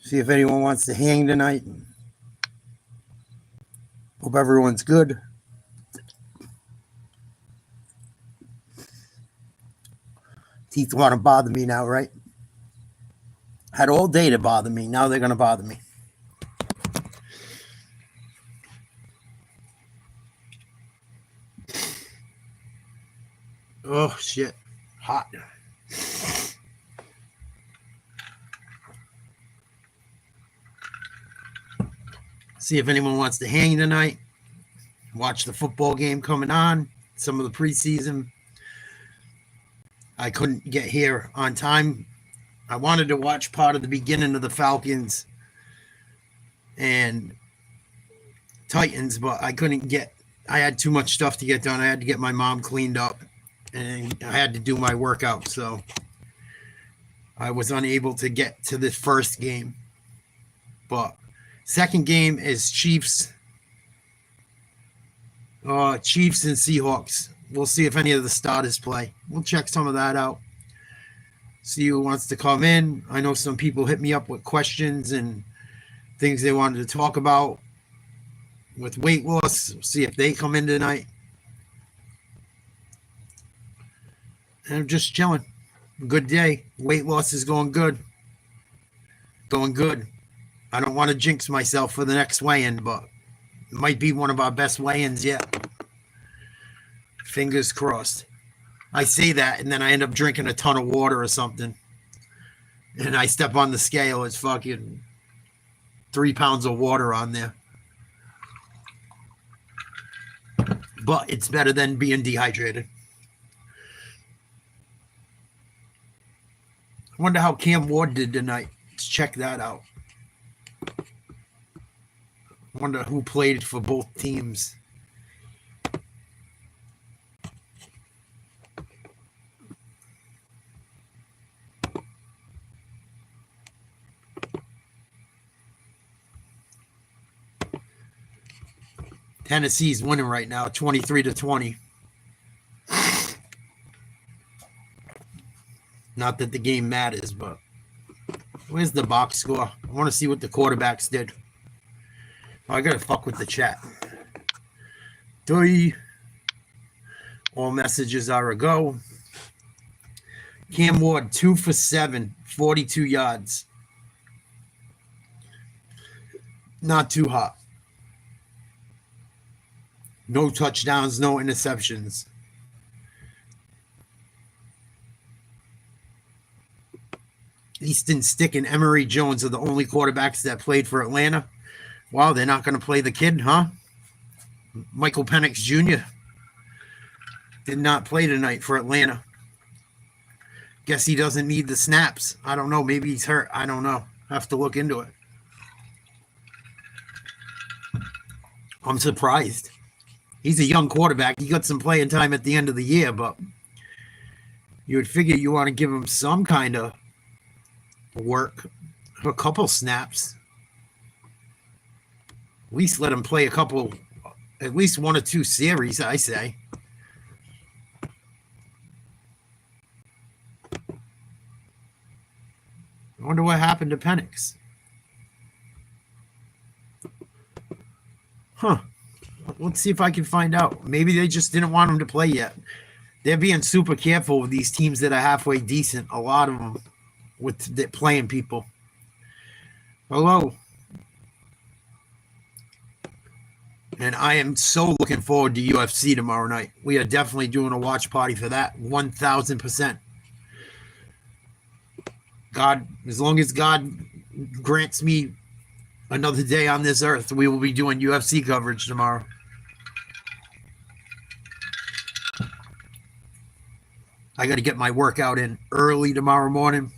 See if anyone wants to hang tonight. Hope everyone's good. Teeth want to bother me now, right? Had all day to bother me. Now they're going to bother me. Oh, shit. Hot. See if anyone wants to hang tonight. Watch the football game coming on. Some of the preseason. I couldn't get here on time. I wanted to watch part of the beginning of the Falcons and Titans, but I couldn't get. I had too much stuff to get done. I had to get my mom cleaned up, and I had to do my workout, so I was unable to get to this first game. But second game is Chiefs and Seahawks. We'll see if any of the starters play. We'll check some of that out. See who wants to come in. I know some people hit me up with questions and things they wanted to talk about with weight loss. See if they come in tonight. And I'm just chilling. Good day. Weight loss is going good. Going good. I don't want to jinx myself for the next weigh-in, but it might be one of our best weigh-ins yet. Fingers crossed. I say that, and then I end up drinking a ton of water or something. And I step on the scale, it's fucking 3 pounds of water on there. But it's better than being dehydrated. I wonder how Cam Ward did tonight. Let's check that out. I wonder who played for both teams. Tennessee's winning right now, 23-20. Not that the game matters, but where's the box score? I want to see what the quarterbacks did. Oh, I gotta fuck with the chat. 3. All messages are a go. Cam Ward, 2 for 7, 42 yards. Not too hot. No touchdowns, no interceptions. Easton Stick and Emory Jones are the only quarterbacks that played for Atlanta. Wow, they're not going to play the kid, huh? Michael Penix Jr. did not play tonight for Atlanta. Guess he doesn't need the snaps. I don't know. Maybe he's hurt. I don't know. Have to look into it. I'm surprised. He's a young quarterback. He got some playing time at the end of the year, but you would figure you want to give him some kind of work, a couple snaps. At least let him play a couple, at least 1 or 2 series, I say. I wonder what happened to Penix. Huh. Let's see if I can find out. Maybe they just didn't want him to play yet. They're being super careful with these teams that are halfway decent. A lot of them with playing people. Hello. And I am so looking forward to UFC tomorrow night. We are definitely doing a watch party for that. 1,000%. God, as long as God grants me another day on this earth, we will be doing UFC coverage tomorrow. I got to get my workout in early tomorrow morning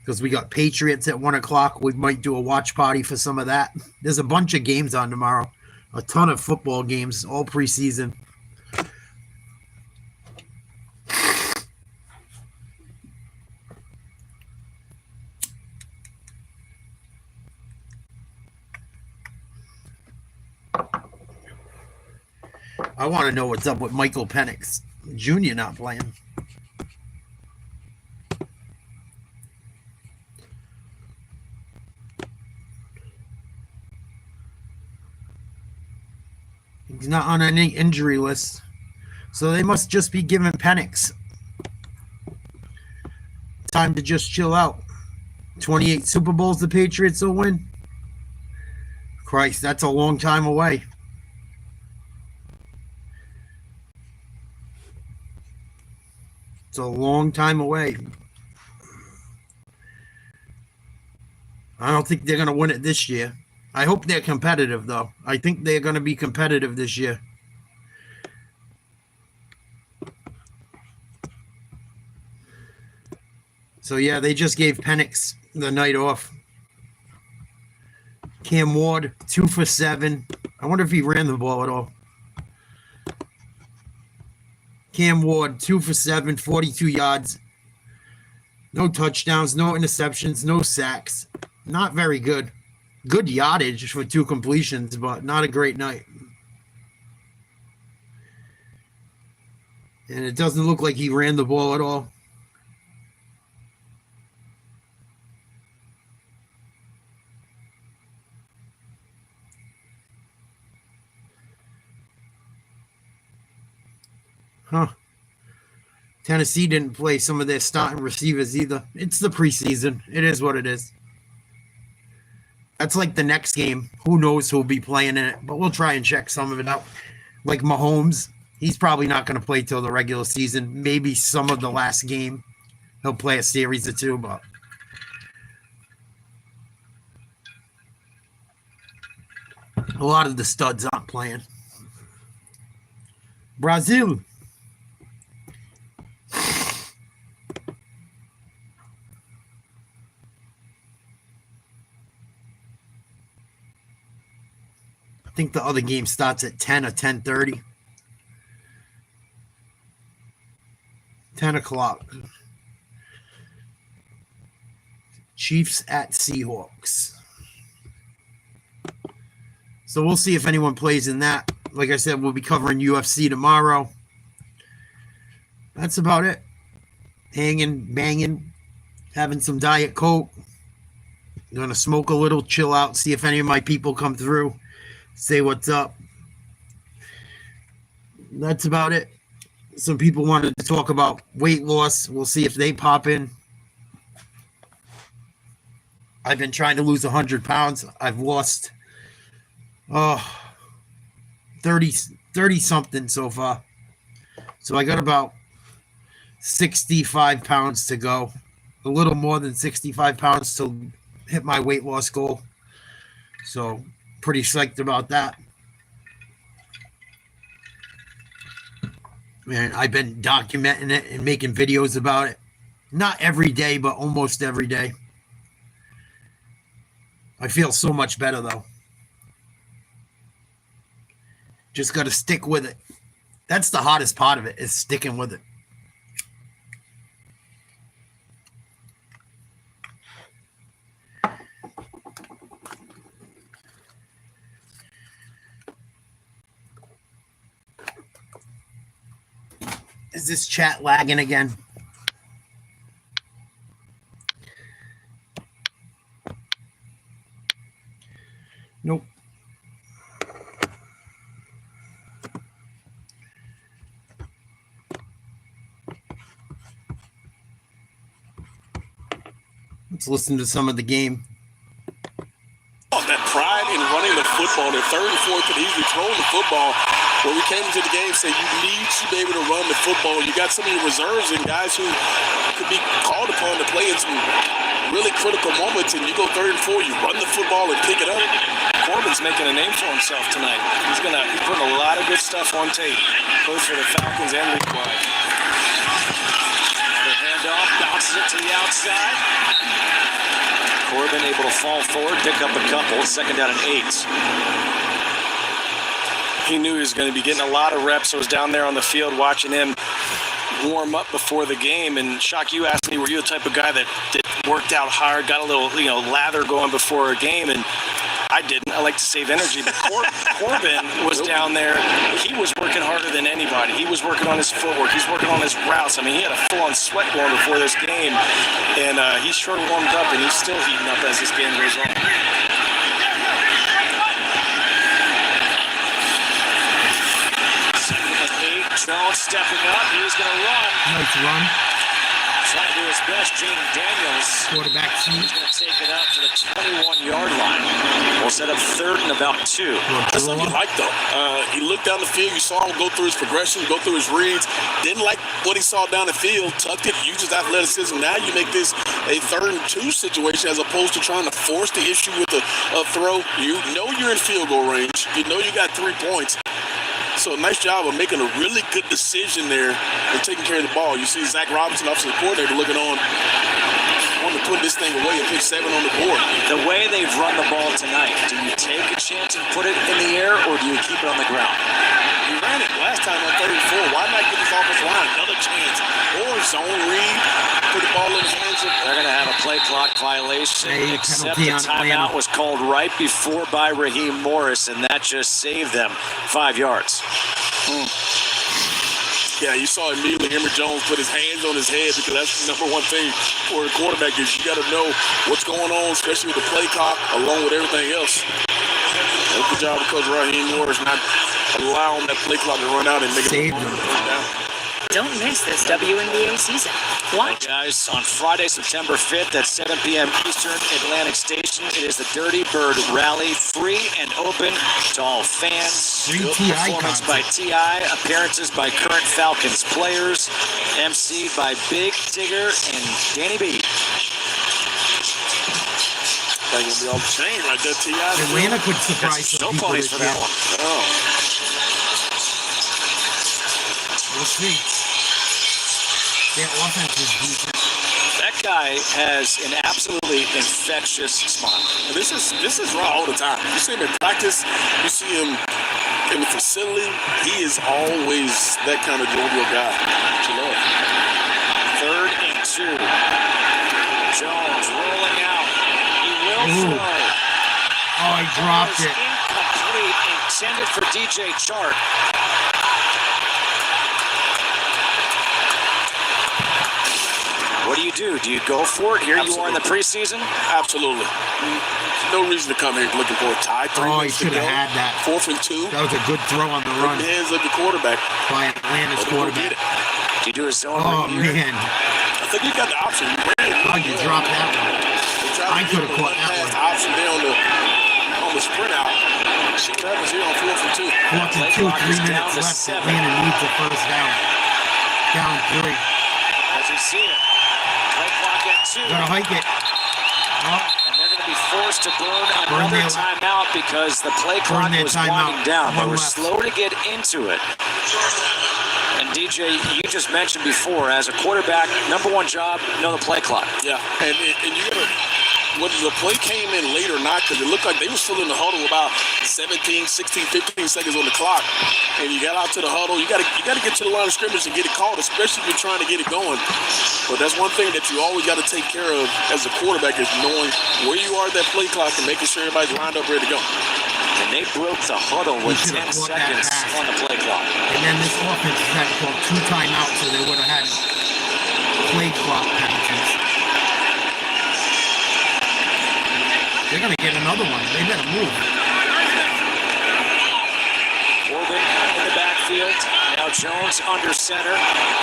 because we got Patriots at 1 o'clock. We might do a watch party for some of that. There's a bunch of games on tomorrow. A ton of football games, all preseason. I want to know what's up with Michael Penix Jr. not playing. He's not on any injury list. So they must just be giving Penix time to just chill out. 28 Super Bowls the Patriots will win. Christ, that's a long time away. It's a long time away. I don't think they're going to win it this year. I hope they're competitive, though. I think they're going to be competitive this year. So, yeah, they just gave Penix the night off. Cam Ward, 2 for 7. I wonder if he ran the ball at all. Cam Ward, 2 for 7, 42 yards. No touchdowns, no interceptions, no sacks. Not very good. Good yardage for 2 completions, but not a great night. And it doesn't look like he ran the ball at all. Huh. Tennessee didn't play some of their starting receivers either. It's the preseason. It is what it is. That's like the next game. Who knows who'll be playing in it, but we'll try and check some of it out. Like Mahomes, he's probably not going to play till the regular season. Maybe some of the last game. He'll play a series or 2, but a lot of the studs aren't playing. Brazil. I think the other game starts at 10 or 10:30. 10 o'clock. Chiefs at Seahawks. So we'll see if anyone plays in that. Like I said, we'll be covering UFC tomorrow. That's about it. Hanging, banging, having some Diet Coke. Going to smoke a little, chill out, see if any of my people come through. Say what's up. That's about it. Some people wanted to talk about weight loss. We'll see if they pop in. I've been trying to lose 100 pounds. I've lost 30 something so far. So I got about 65 pounds to go. A little more than 65 pounds to hit my weight loss goal. So pretty psyched about that. Man, I've been documenting it and making videos about it. Not every day, but almost every day. I feel so much better, though. Just got to stick with it. That's the hardest part of it, is sticking with it. Is this chat lagging again? Nope. Let's listen to some of the game. That pride in running the football, the 3rd and 4th could easily throw the football. When we came into the game, said you need to be able to run the football. You got so many reserves and guys who could be called upon to play in some really critical moments, and you go 3rd and 4, you run the football and pick it up. Corbin's making a name for himself tonight. He's putting a lot of good stuff on tape, both for the Falcons and league-wide. The handoff bounces it to the outside. Corbin able to fall forward, pick up a couple. 2nd down and 8. He knew he was going to be getting a lot of reps. I was down there on the field watching him warm up before the game. And Shock, you asked me, were you the type of guy that worked out hard, got a little lather going before a game? And I didn't. I like to save energy. But Corbin was down there. He was working harder than anybody. He was working on his footwork. He's working on his routes. I mean, he had a full-on sweat going before this game. And he's sure warmed up, and he's still heating up as this game goes on. Jones stepping up. He's going to run. Nice run. Trying to do his best. Jaden Daniels. Quarterback sneak. He's going to take it up to the 21-yard line. We'll set up 3rd and about 2. That's something you like, though. He looked down the field. You saw him go through his progression, go through his reads. Didn't like what he saw down the field. Tucked it. Used his athleticism. Now you make this a 3rd and 2 situation as opposed to trying to force the issue with a throw. You know you're in field goal range. You know you got 3 points. So nice job of making a really good decision there and taking care of the ball. You see Zach Robinson, offensive coordinator, looking on, wanting to put this thing away and put 7 on the board. The way they've run the ball tonight, do you take a chance and put it in the air, or do you keep it on the ground? You ran it last time on 3rd and 4. Why not give this offensive line another chance? Or zone read, put the ball in the hands of... They're going to have a play clock violation, except the timeout was called right before by Raheem Morris, and that just saved them 5 yards. Yeah, you saw immediately Emory Jones put his hands on his head because that's the #1 thing for a quarterback is you got to know what's going on, especially with the play clock, along with everything else. Good job of Coach Raheem Morris not allowing that play clock to run out and make it down. Don't miss this WNBA season. Watch. Guys, on Friday, September 5th at 7 p.m. Eastern, Atlantic Station, it is the Dirty Bird Rally, free and open to all fans. Performance by T.I., appearances by current Falcons players, emceed by Big Tigger and Danny B. That's going to be all the chain right there, T.I. Atlanta could surprise some people ponies for that one. Oh. We'll see. Their offense is decent. That guy has an absolutely infectious smile. And this is raw all the time. You see him in practice. You see him in the facility. He is always that kind of jovial guy. What you love. 3rd and 2. Jones rolling out. He will throw. Oh, he dropped it. Incomplete, intended for DJ Chark. What do? Do you go for it? Here Absolutely. You are in the preseason? Absolutely. No reason to come here looking for a tie. 3 Oh, he minutes to should have go. had that. 4th and 2. That was a good throw on the run In the hands of the quarterback. by Atlanta's quarterback. Do you do a zone Oh, read here? man. I think he got the option. He ran. Oh, you dropped that one. I could have caught that one. Option there on the sprint out. See what happens here on 4th and 2. 4th and 2, 3 minutes left. Atlanta needs a first down. Down 3. As you see it. Play clock at 2. Gotta hike it. Oh, And they're going to be forced to burn another timeout because the play clock was winding down. They were slow to get into it. And DJ, you just mentioned before, as a quarterback, #1 job, know the play clock. Yeah, and you gotta, whether the play came in late or not, because it looked like they were still in the huddle about 17, 16, 15 seconds on the clock, and you got out to the huddle. You gotta get to the line of scrimmage and get it called, especially if you're trying to get it going. But that's one thing that you always got to take care of as a quarterback is knowing where you are at that play clock and making sure everybody's lined up ready to go. And they broke the huddle with 10 seconds on the play clock. And then this offense had to call 2 timeouts, so they would have had play clock penalties. They're going to get another one. They better move. Corbin in the backfield. Now Jones under center.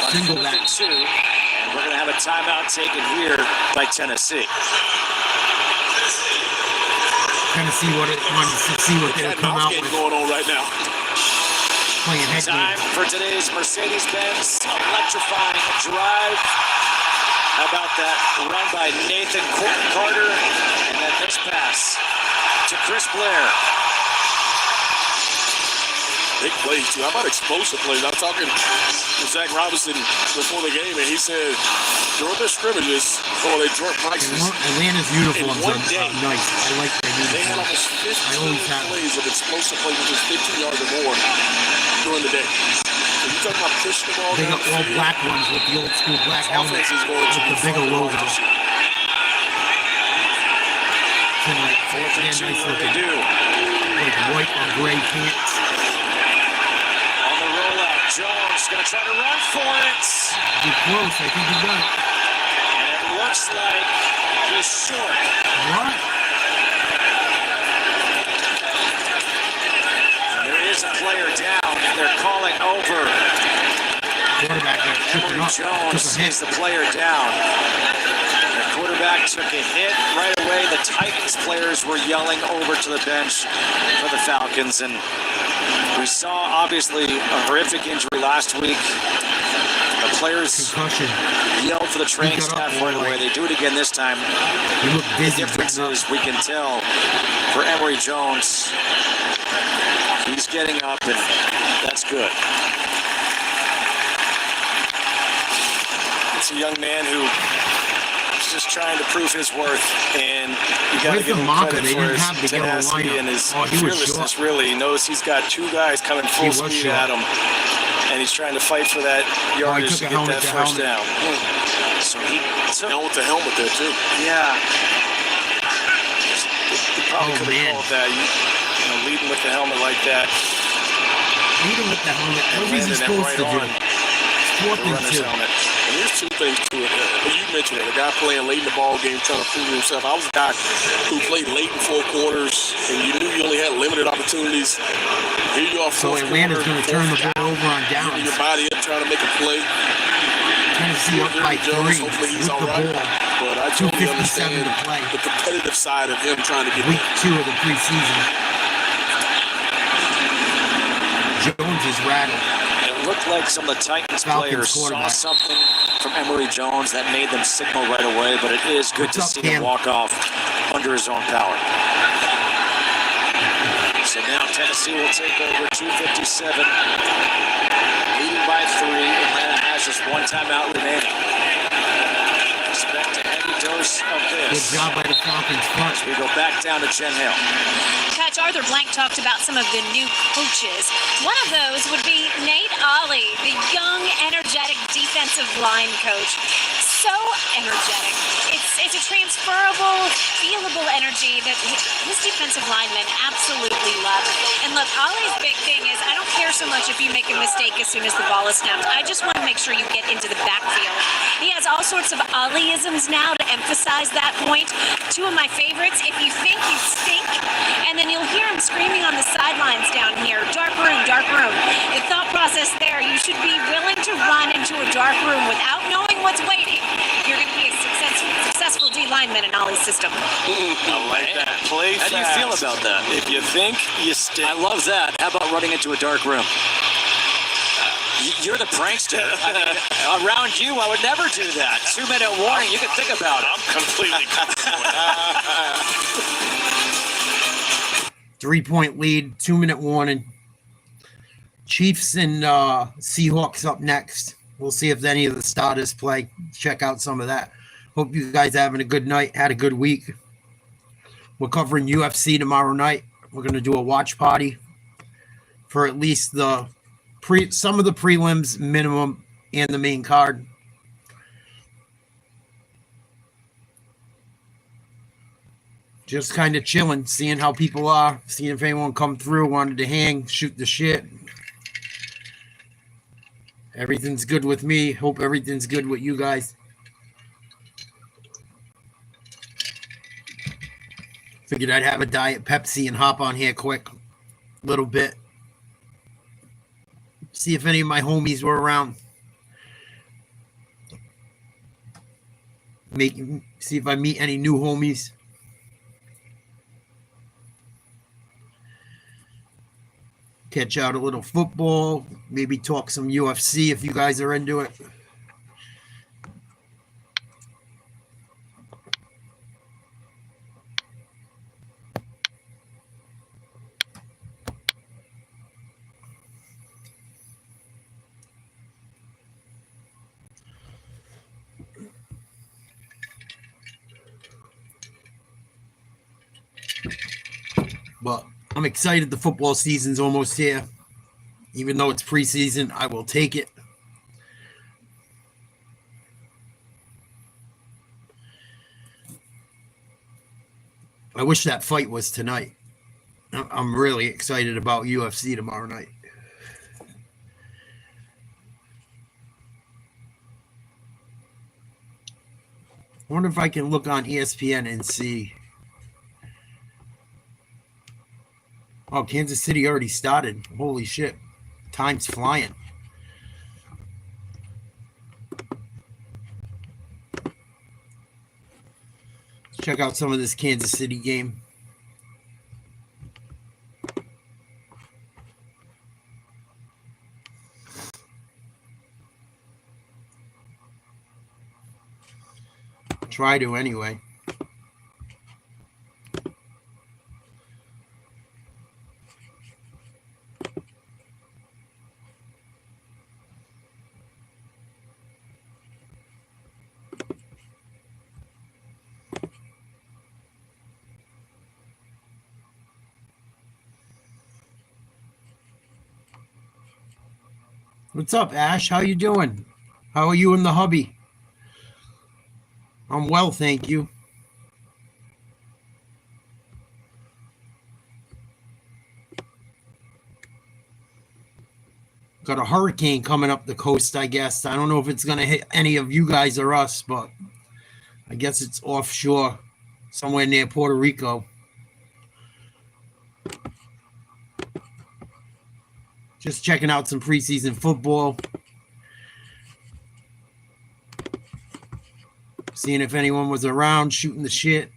Single back. 2. And we're going to have a timeout taken here by Tennessee. Tennessee wanted to see what they'll come out with. Going on right now. Playing head Time game. for today's Mercedes-Benz electrifying drive. How about that run by Nathan Carter and that next pass to Chris Blair. Big plays, too. How about explosive plays? I'm talking to Zach Robinson before the game, and he said during their scrimmages, or they drunk practices. Atlanta's uniforms one are day, nice. I like their they had uniforms. almost 15 plays of explosive plays, which is 15 yards or more during the day. So you talking about pushing the ball They down got the all field. black ones with the old school black helmets Offense is going with to the bigger logo. Tonight, 4th and 2, nice what do they looking. do? Like white or gray pants. On the rollout, Jones going to try to run for it. Be close. I think he got it. And it looks like he's short. What? There is a player down. They're calling over. quarterback got tripping Emory up. Jones Took a hit. is the player down. The quarterback took a hit right away. The Titans players were yelling over to the bench for the Falcons, and we saw obviously a horrific injury last week. The players Concussion. yelled for the training He got up staff right all away. right. They do it again this time. He looked The dizzy. difference is we can tell for Emory Jones, he's getting up, and that's good. It's a young man who is just trying to prove his worth, and you got to Where's give the him marker? credit They for didn't his have to get on the tenacity lineup. and his Oh, he was fearlessness. short. Really, he knows he's got two guys coming full He was speed short. at him, and he's trying to fight for that he yardage took to a get helmet that to first helmet. down. So he took, Down with the helmet there, too. yeah. He probably Oh, could man. have called that. You know, leading with the helmet like that. Lead him with the helmet. What was he Landed it supposed right to do? on Fourth the and runner's 2. helmet. And there's two things to it. You mentioned it. A guy playing late in the ball game, trying to prove himself. I was a guy who played late in 4 quarters, and you knew you only had limited opportunities. Here you are, So fourth Atlanta's quarter, going to turn the fourth ball down, over on getting downs. your body up, trying to make a play. Tennessee up by 3 Jones, hopefully with he's the all right. ball. But I totally 2:57 understand to play. the competitive side of him trying to get Week there. 2 of the preseason. Jones is rattled. It looked like some of the Titans Falcons players saw quarterback. something from Emory Jones that made them signal right away, but it is good What's to up, see Cam? him walk off under his own power. So now Tennessee will take over 2:57, leading by 3. Atlanta has just one timeout remaining. Expect a heavy dose of Good this. job by the Falcons front. We go back down to Jen Hill. Coach Arthur Blank talked about some of the new coaches. One of those would be Nate Ollie, the young, energetic defensive line coach. So energetic. It's a transferable, feelable energy that his defensive linemen absolutely love. And look, Ollie's big thing is I don't care so much if you make a mistake as soon as the ball is snapped. I just want to make sure you get into the backfield. He has all sorts of Ollieisms now to emphasize that point. Two of my favorites, if you think you stink, and then you'll hear him screaming on the sidelines down here, dark room, dark room. The thought process there, you should be willing to run into a dark room without knowing what's waiting. You're going to be a successful D lineman in Ollie's system. I like that. Play How fast. do you feel about that? If you think, you stink. I love that. How about running into a dark room? You're the prankster. I mean, around you, I would never do that. 2-minute warning. You can think about it. I'm completely comfortable with that. 3-point lead, 2-minute warning. Chiefs and Seahawks up next. We'll see if any of the starters play. Check out some of that. Hope you guys are having a good night. Had a good week. We're covering UFC tomorrow night. We're going to do a watch party for at least some of the prelims minimum and the main card. Just kind of chilling, seeing how people are, seeing if anyone come through, wanted to hang, shoot the shit. Everything's good with me. Hope everything's good with you guys. Figured I'd have a Diet Pepsi and hop on here quick. Little bit. See if any of my homies were around. See if I meet any new homies. Catch out a little football. Maybe talk some UFC if you guys are into it. But I'm excited. The football season's almost here. Even though it's preseason, I will take it. I wish that fight was tonight. I'm really excited about UFC tomorrow night. I wonder if I can look on ESPN and see. Oh, Kansas City already started. Holy shit. Time's flying. Check out some of this Kansas City game. Try to anyway. What's up, Ash? How you doing? How are you and the hubby? I'm well, thank you. Got a hurricane coming up the coast, I guess. I don't know if it's going to hit any of you guys or us, but I guess it's offshore, somewhere near Puerto Rico. Just checking out some preseason football. Seeing if anyone was around, shooting the shit.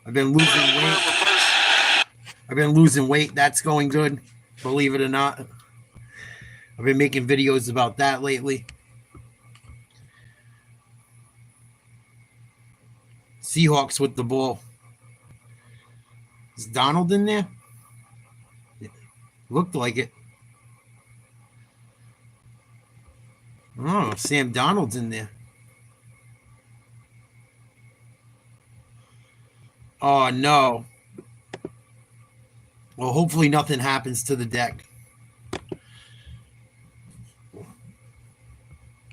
I've been losing weight. That's going good, believe it or not. I've been making videos about that lately. Seahawks with the ball. Is Donald in there? Looked like it. Oh, Sam Donald's in there. Oh, no. Well, hopefully nothing happens to the deck.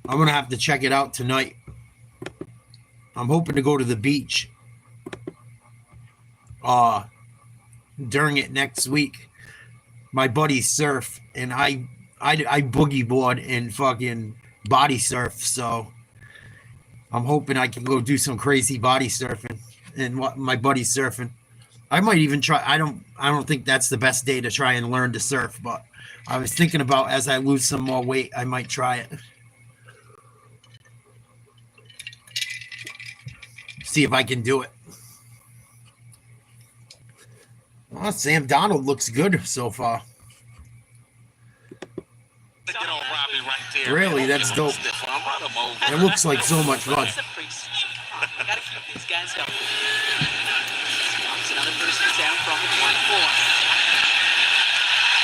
I'm going to have to check it out tonight. I'm hoping to go to the beach during it next week. My buddies surf, and I boogie board and fucking body surf, so I'm hoping I can go do some crazy body surfing and what my buddy's surfing. I might even try. I don't think that's the best day to try and learn to surf, but I was thinking about as I lose some more weight, I might try it. See if I can do it. Oh, Sam Donald looks good so far. Really, that's dope. It looks like so much fun. Gotta keep these guys healthy. Another person down from the 24.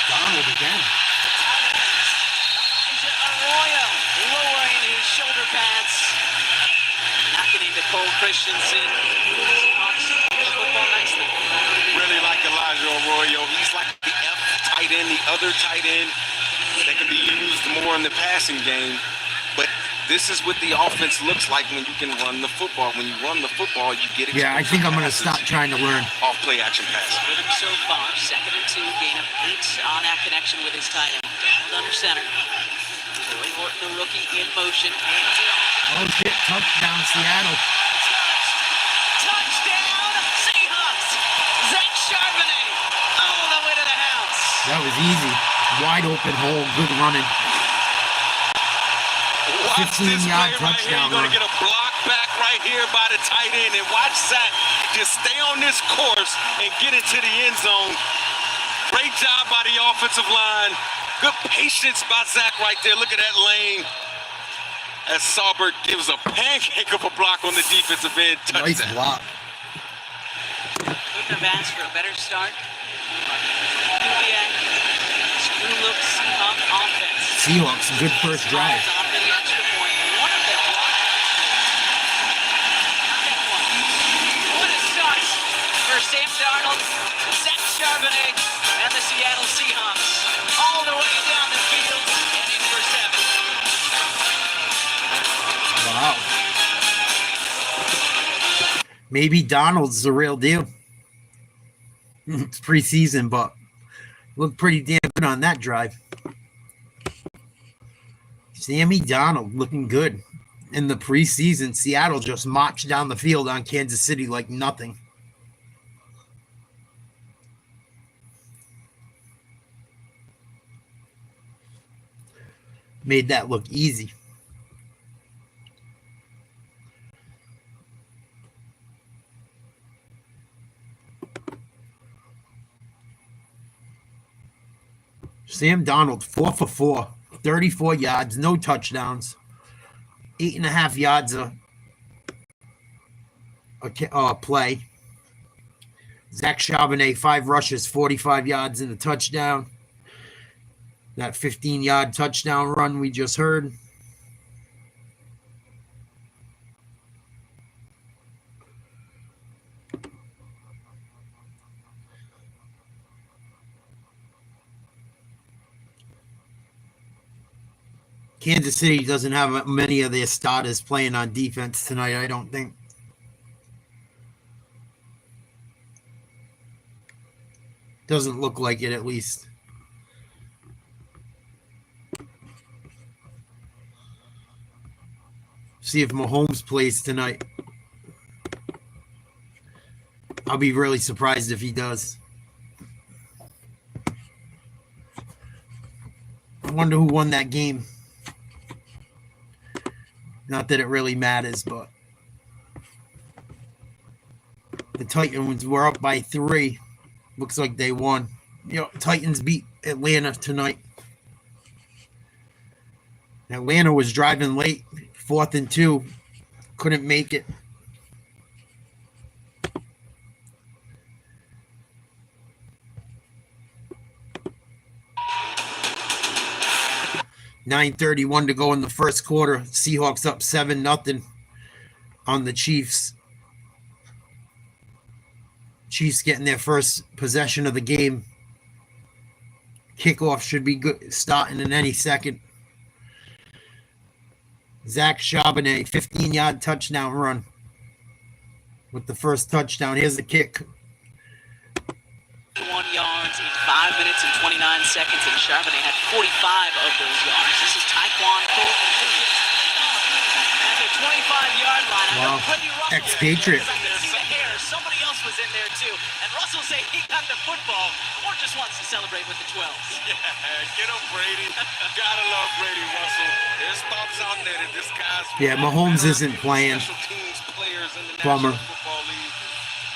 Donald again. Arroyo lowering his shoulder pads. Knocking into Cole Christensen. Football nicely. Really like Elijah Arroyo. He's like the F tight end, the other tight end that can be used more in the passing game. But this is what the offense looks like when you can run the football. When you run the football, you get it. Yeah, I think I'm going to stop trying to learn. Off play action pass. Rhythm so far, 2nd and 2, gain of 8 on that connection with his tight end. Under center. Joey Horton, the rookie, in motion. Oh, shit. Touchdown, Seattle. Touchdown, Seahawks. Zach Charbonnet all the way to the house. That was easy. Wide open hole. Good running. 15-yard touchdown You're going run. to get a block back right here by the tight end. And watch Zach just stay on this course and get into the end zone. Great job by the offensive line. Good patience by Zach right there. Look at that lane. As Saubert gives a pancake of a block on the defensive end. Nice Touchdown. block. Couldn't have asked for a better start. Kubiak, screw look Seahawk offense. Seahawks, good first drive. On the extra point. One of them blocked. What a start for Sam Darnold, Zach Charbonnet, and the Seattle Seahawks. All the way down the field and in for 7. Wow. Maybe Donald's the real deal. It's preseason, but looked pretty damn good on that drive. Sammy Donald looking good. In the preseason, Seattle just marched down the field on Kansas City like nothing. Made that look easy. Sam Darnold, 4 for 4, 34 yards, no touchdowns, 8.5 yards a play. Zach Charbonnet, 5 rushes, 45 yards and a touchdown. That 15-yard touchdown run we just heard. Kansas City doesn't have many of their starters playing on defense tonight, I don't think. Doesn't look like it, at least. See if Mahomes plays tonight. I'll be really surprised if he does. I wonder who won that game. Not that it really matters, but the Titans were up by 3. Looks like they won. Titans beat Atlanta tonight. Atlanta was driving late, 4th and 2. Couldn't make it. $9:31 to go in the first quarter. Seahawks up 7-0 on the Chiefs. Chiefs getting their first possession of the game. Kickoff should be good, starting in any second. Zach Charbonnet, 15-yard touchdown run with the first touchdown. Here's the kick. 1 yards in 5 minutes and 29 seconds, and Charbonnet had 45 of those yards. This is Tyquan Cole at the 25-yard line. Wow. Expatriate. Somebody else was in there too, and Russell say he got the football or just wants to celebrate with the 12s. Yeah, get him, Brady. Gotta love Brady, Russell. There's thoughts out there that this guy's Mahomes isn't playing. Bummer.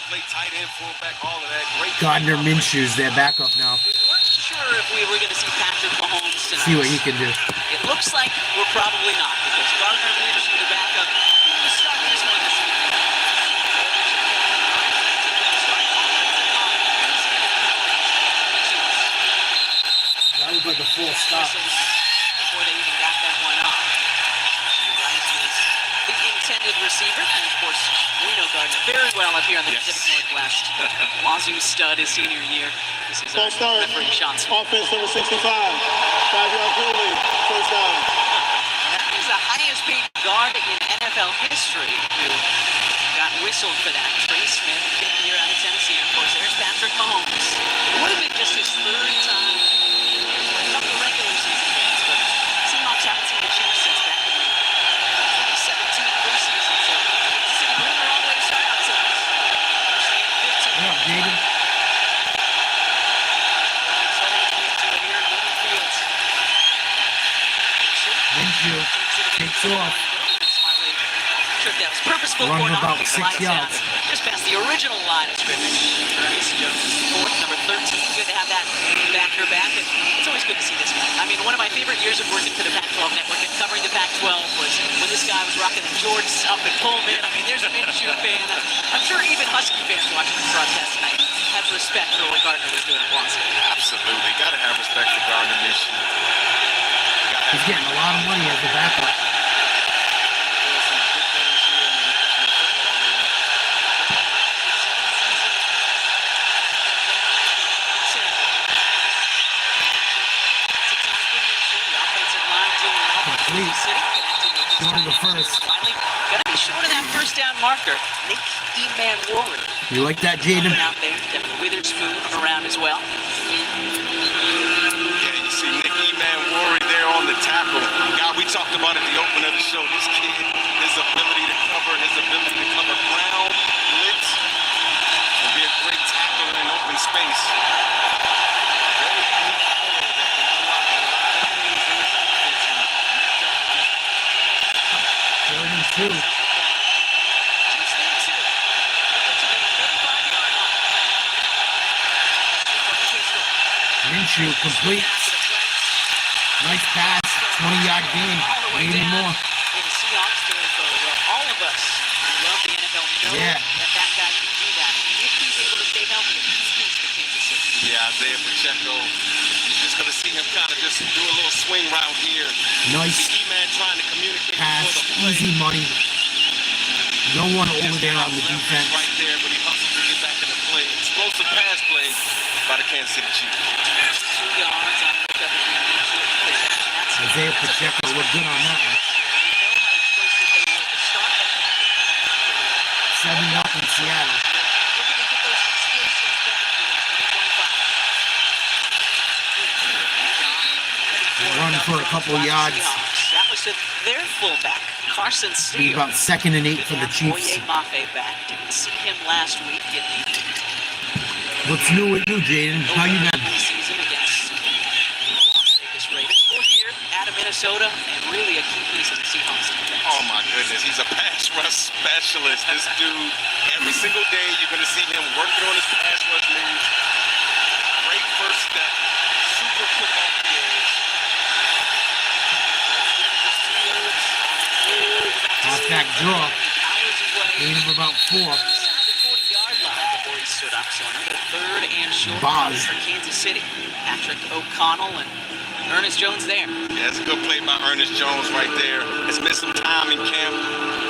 Play tight end, fullback, all of that. Great. Gardner Minshew's their backup now. We weren't sure if we were going to see Patrick Mahomes tonight. See what he can do. It looks like we're probably not, because Gardner Minshew, the backup, will start this one this evening. That was like a full stop. Before they even got that one up. Right to the intended receiver, and of course, we know Gardner very well up here on the Pacific Northwest. Wazoo stud his senior year. This is referee Sean Smith. Offense number 65. 5-yard penalty. First down. That is the highest paid guard in NFL history who got whistled for that. Trey Smith, fifth year out of Tennessee. Of course, there's Patrick Mahomes. It would have been just his 3rd time. A couple of regular season games, but Seahawks haven't seen the Chiefs since back in the 2017 preseason. So this is moving the wrong way to start out things. What up, David? Minshew takes off. That was purposeful for Running not about being 6 lights out. yards. Just past the original line of scrimmage. Ernest Jones, fourth, number 13. Good to have that backer back. And it's always good to see this guy. I mean, one of my favorite years of working for the Pac-12 Network and covering the Pac-12 was when this guy was rocking the Jordans up in Pullman. I mean, there's a Minshew fan. I'm sure even Husky fans watching this broadcast tonight have respect for what Gardner was doing at Wazoo. Absolutely. Got to have respect for Gardner Minshew. He's getting a lot of money as a backup. Going to the first. Finally, gonna be short of that first down marker. Nick Emanwari. You like that, Jaden? Out there, Devin Witherspoon around as well. Yeah, you see Nick Emanwari there on the tackle. God, we talked about at the open of the show. This kid, his ability to cover ground, blitz, and be a great tackler in open space. Very unique player that can unlock a lot of things in this offense. 32. Minshew complete. Nice pass. 20-yard gain. All the way Maybe down more. in Seahawks territory. Well, all of us who love the NFL know that guy can do that. If he's able to stay healthy, he's piece for Kansas City. Yeah, Isaiah Pacheco. You're just going to see him kind of just do a little swing route here. Nice The E-man trying to communicate pass. before the play. Easy money. No one over there on the defense. Right there, but he hustles to get back in the play. Explosive pass play by the Kansas City Chiefs. 2 yards on pickup if you need to. Isaiah Pacheco looked good on that one. 7-0 Seattle. Run for a couple yards. That was their fullback, Carson Be Steele. about 2nd and 8 for the Chiefs. Boye Mafe back. Didn't see him last week in the What's new with you, Jaden? How you been? season against Las Vegas Raiders. 4th year out of Minnesota, and really a key piece of the Seahawks defense. Oh my goodness, he's a pass rush specialist. This dude, every single day you're going to see him working on his pass rush moves. Great first step, super quick off the edge. Halfback draw. Gain of about 4. 40-yard line before he stood up. So another 3rd and short Boz. for Kansas City. Patrick O'Connell and Ernest Jones there. Yeah, it's a good play by Ernest Jones right there. Has missed some time in camp,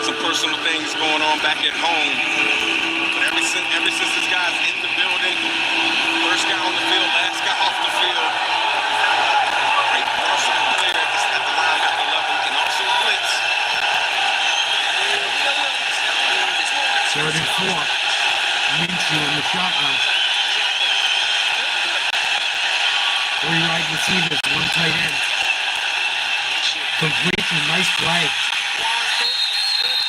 some personal things going on back at home. But ever since this guy's in the building, first guy on the field, last guy off the field. Great versatile player at the linebacker level. He can also blitz. 3rd and 4. Minshew in the shotgun. 3 wide receivers, 1 tight end. Completion, nice play.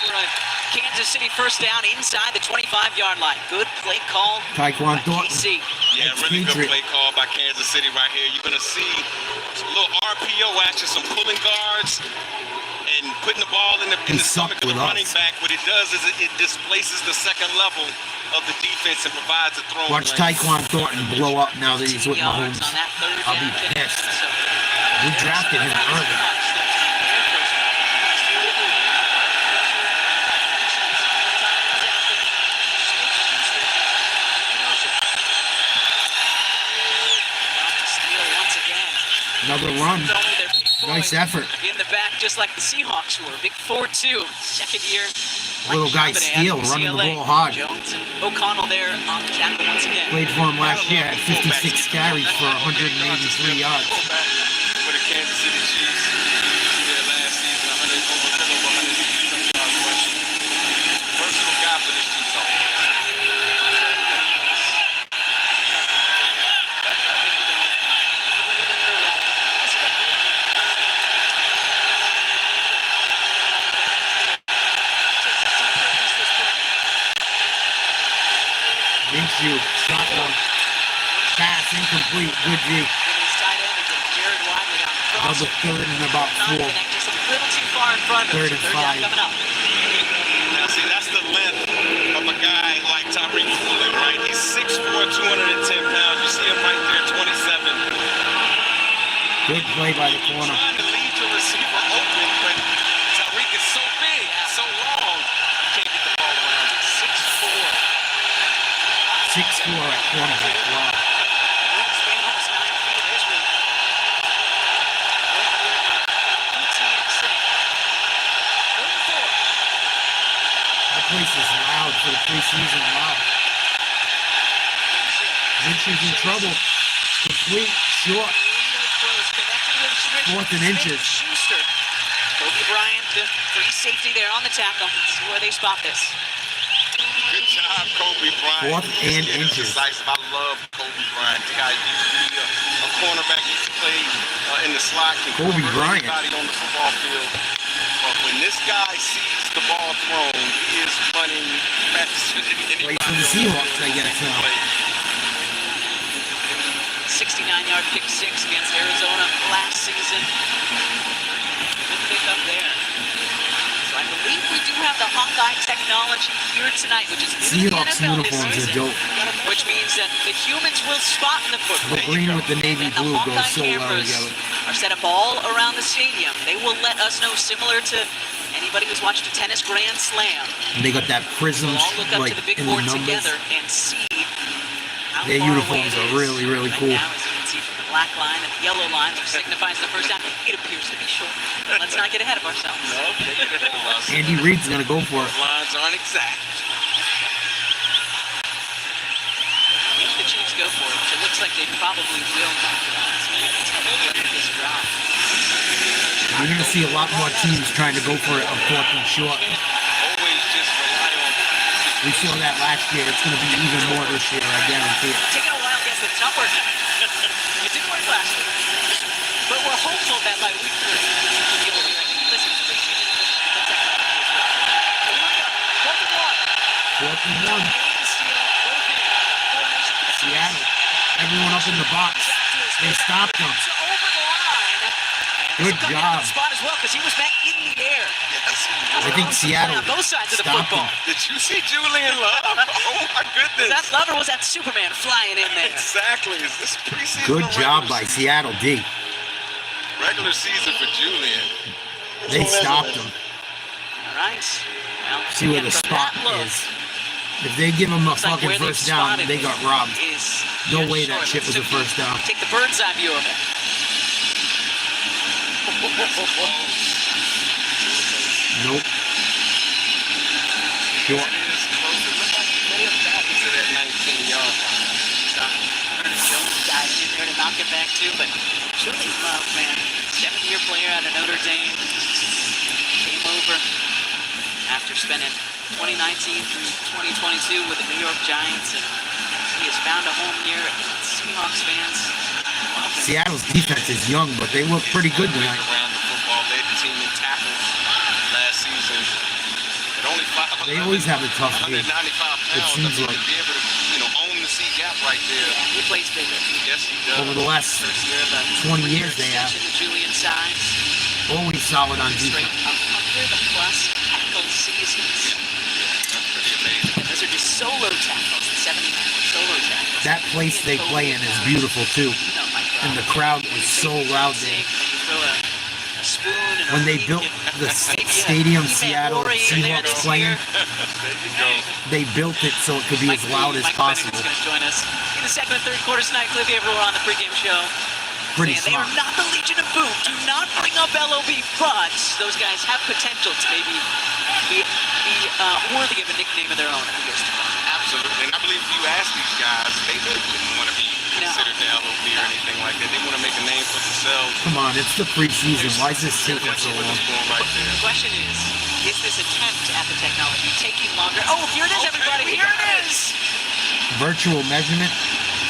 For a Kansas City first down inside the 25-yard line. Good play call. Tyquan Thornton. KC. Yeah, really good Ex-Patriot. play call by Kansas City right here. You're going to see some little RPO action, some pulling guards, and putting the ball in the stomach of the running back. What it does is it displaces the second level of the defense and provides a throwing Watch lane. Tyquan Thornton blow up now that he's with Mahomes. On that 3rd I'll be down pissed. connection. We drafted him early. Once again. Another run. Only their big boy Nice effort. in the back, just like the Seahawks were. Big 4-2, 2nd year. Little guy Steele running the ball hard. Jones and O'Connell there on the tackle once again. Played for him last year at 56 carries for 183 yards. For the Kansas City Chiefs, their last season, over 160 yards rushing. Versatile guy for this Chiefs offense. Minshew, shotgun. Pass incomplete. Good view. Another 3rd and about 4. Just a little too far in front of 3rd us. and 3rd down 5. coming up. Now, see, that's the length of a guy like Tyreek Woolen, right? He's 6'4", 210 pounds. You see him right there, 27. Good play by the corner. Trying to leave the receiver open, but Tyreek is so big, so long, he can't get the ball around. 6'4". 6'4" at cornerback. Wow. Wingspan almost 9 feet. There's one. That place is loud for the preseason. Wow. Minshew's in trouble. Complete, short. 4th and inches. Schuster. Kobe Bryant, the free safety there on the tackle. Let's see where they spot this. Good job, Kobe Bryant. 4th and He is inches. decisive. I love Kobe Bryant. The guy used to be a cornerback. He used to play in the slot. Can Kobe cover Bryant. anybody on the football field. But when this guy sees the ball thrown, he is running faster than anybody. Plays for the Seahawks, I guess now. 69-yard pick 6 against Arizona last season. Good pick up there. So I believe we do have the Hawkeye technology here tonight, which is new to the Seahawks NFL this uniforms are season, dope. which means that the humans will spot in the football. The green with the navy And the blue goes Hawkeye so well cameras together. are set up all around the stadium. They will let us know, similar to anybody who's watched a tennis grand slam. And they got that prism We'll all look up like to the big in board the numbers. together and see how Their far uniforms away it are is. really, really Right cool. now, as you can see from the black line and the yellow line, which signifies the first down, it appears to be short. But let's not get ahead of ourselves. No, can't get ahead of us. Andy Reid's going to go for it. Those lines aren't exact. If the Chiefs go for it, which it looks like they probably will, it's going to this drive. You're going to see a lot more teams trying to go for it on 4th and short. Always just rely on. We saw that last year. It's going to be even more this year, I guarantee it. Taking a while, guess it's not working. It didn't work last week. But we're hopeful that by week 3, you will be ready. Listen, it's preseason. Let's take it. So here we go. 4th and 1. 4th and 1. Seattle. Everyone up in the box. They stopped them. Good job. Spot as well, because he was back in the air. Yes. I think Seattle on both sides of the stopped football. them. Did you see Julian Love? Oh my Was goodness. that Love or was that Superman flying in there? Exactly. Is this preseason? Good or job regular by Seattle D. Regular season for Julian. They stopped them. All right. Well, See where again, the from spot that look, is. If they give them a looks like fucking where they've first down, spotted they got me robbed. is No here way that short. shit was a first down. Take the bird's eye view of it. Nope. Short. It is close to back to that 19-yard line. Jones diving in there to knock it back too, but Julian Love, man, 7-year player out of Notre Dame, came over after spending 2019 through 2022 with the New York Giants, and he has found a home here. Seahawks fans love him. Seattle's defense is young, but they look pretty good tonight. Around the football, led the team in tackles last season. At only 5'11", They always have a tough game. 195 pounds. seems I mean, like. to be able to, own the C gap right there. Yeah, he plays bigger. Yes, he does. Over the last First year of a 20 three-year years they have. extension to Julian size. Always solid on Straight defense. 100 plus tackle seasons. That's pretty amazing. And those are just solo tackles. The 79 were solo tackles. That place they play in is beautiful too. Oh my God. And the crowd is so loud there. When you throw a spoon and When a they leaf built and the maybe a stadium He-Man Seattle Warrior there Seahawks this playing, year. There you go. they built it so it could be as loud as Mike possible. Bennett's going to join us in the second and third quarters tonight. Cliff Averill on the pregame show. Pretty They are smart. not the Legion of Boom. Do not bring up LOB, but those guys have potential to maybe be worthy of a nickname of their own in the years to come. Absolutely. And I believe if you ask these guys, they wouldn't want to be considered the LOB or anything like that. They want to make a name for themselves. Come on, it's the preseason. Why is this taking so What long? is going right there? The question is this attempt at the technology taking longer? Oh, here it is, everybody. Here it is. Virtual measurement?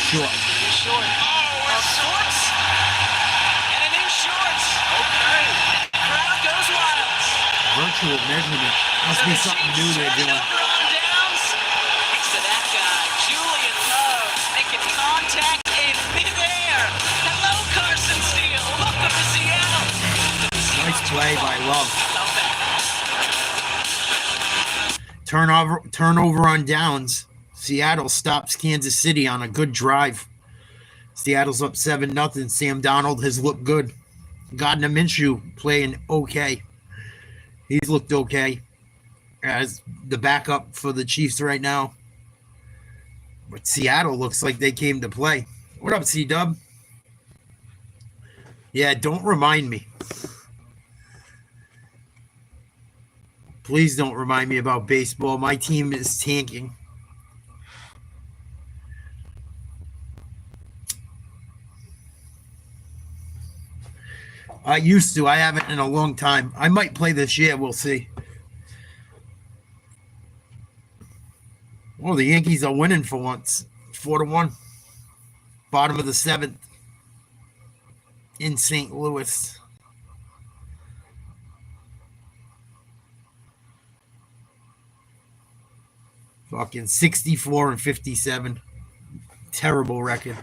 Sure. It's short. Oh, it's Shorts. And it is shorts. okay. Crowd goes wild. Virtual measurement. Must be something new they're doing. Over on downs. Thanks to that guy, Julian Love, making contact in midair. Hello, Carson Steele. Welcome to Seattle. Nice play by Love. Love that. Turnover on downs. Seattle stops Kansas City on a good drive. Seattle's up 7-0. Sam Donald has looked good. Gardner Minshew playing okay. He's looked okay as the backup for the Chiefs right now. But Seattle looks like they came to play. What up, C-Dub? Yeah, don't remind me. Please don't remind me about baseball. My team is tanking. I used to. I haven't in a long time. I might play this year. We'll see. Oh, the Yankees are winning for once. 4-1. Bottom of the 7th. In St. Louis. Fucking 64-57. Terrible record.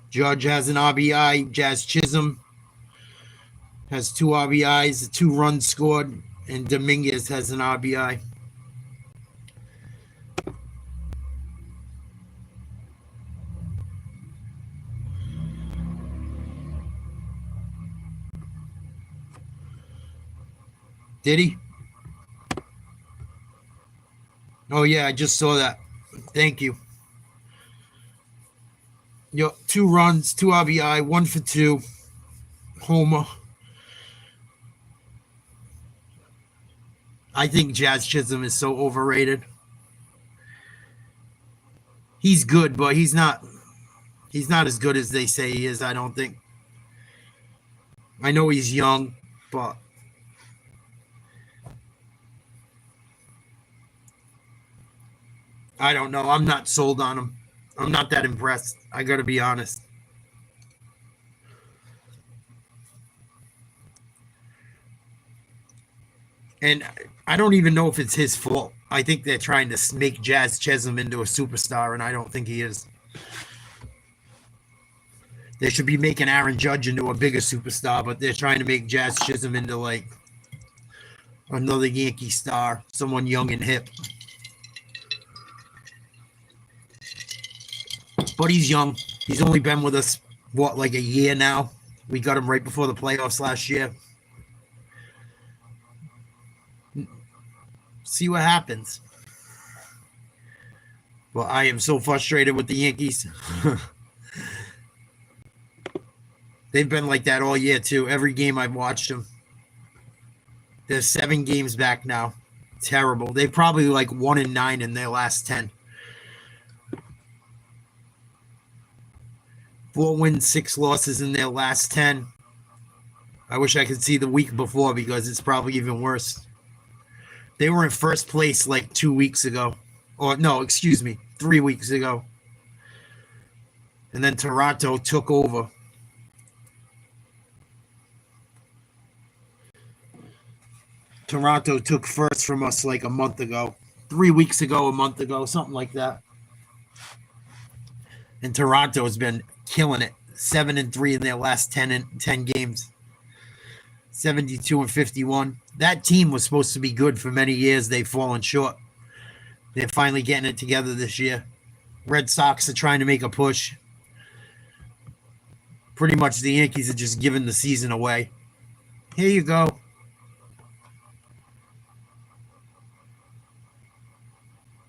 Judge has an RBI. Jazz Chisholm has 2 RBIs, 2 runs scored. And Dominguez has an RBI. Did he? Oh, yeah, I just saw that. Thank you. Yo, 2 runs, 2 RBI, 1 for 2. Homer. I think Jazz Chisholm is so overrated. He's good, but he's not as good as they say he is, I don't think. I know he's young, but I don't know. I'm not sold on him. I'm not that impressed. I got to be honest. And I don't even know if it's his fault. I think they're trying to make Jazz Chisholm into a superstar, and I don't think he is. They should be making Aaron Judge into a bigger superstar, but they're trying to make Jazz Chisholm into like another Yankee star, someone young and hip. But he's young. He's only been with us, what, like a year now? We got him right before the playoffs last year. See what happens. Well, I am so frustrated with the Yankees. They've been like that all year, too. Every game I've watched them. They're 7 games back now. Terrible. They're probably like 1-9 in their last 10. 4 wins, 6 losses in their last 10. I wish I could see the week before because it's probably even worse. They were in first place like 2 weeks ago. Or no, excuse me, 3 weeks ago. And then Toronto took over. Toronto took first from us like a month ago. 3 weeks ago, a month ago, something like that. And Toronto's been killing it. 7-3 in their last 10 games. 72-51. That team was supposed to be good for many years. They've fallen short. They're finally getting it together this year. Red Sox are trying to make a push. Pretty much the Yankees are just giving the season away. Here you go.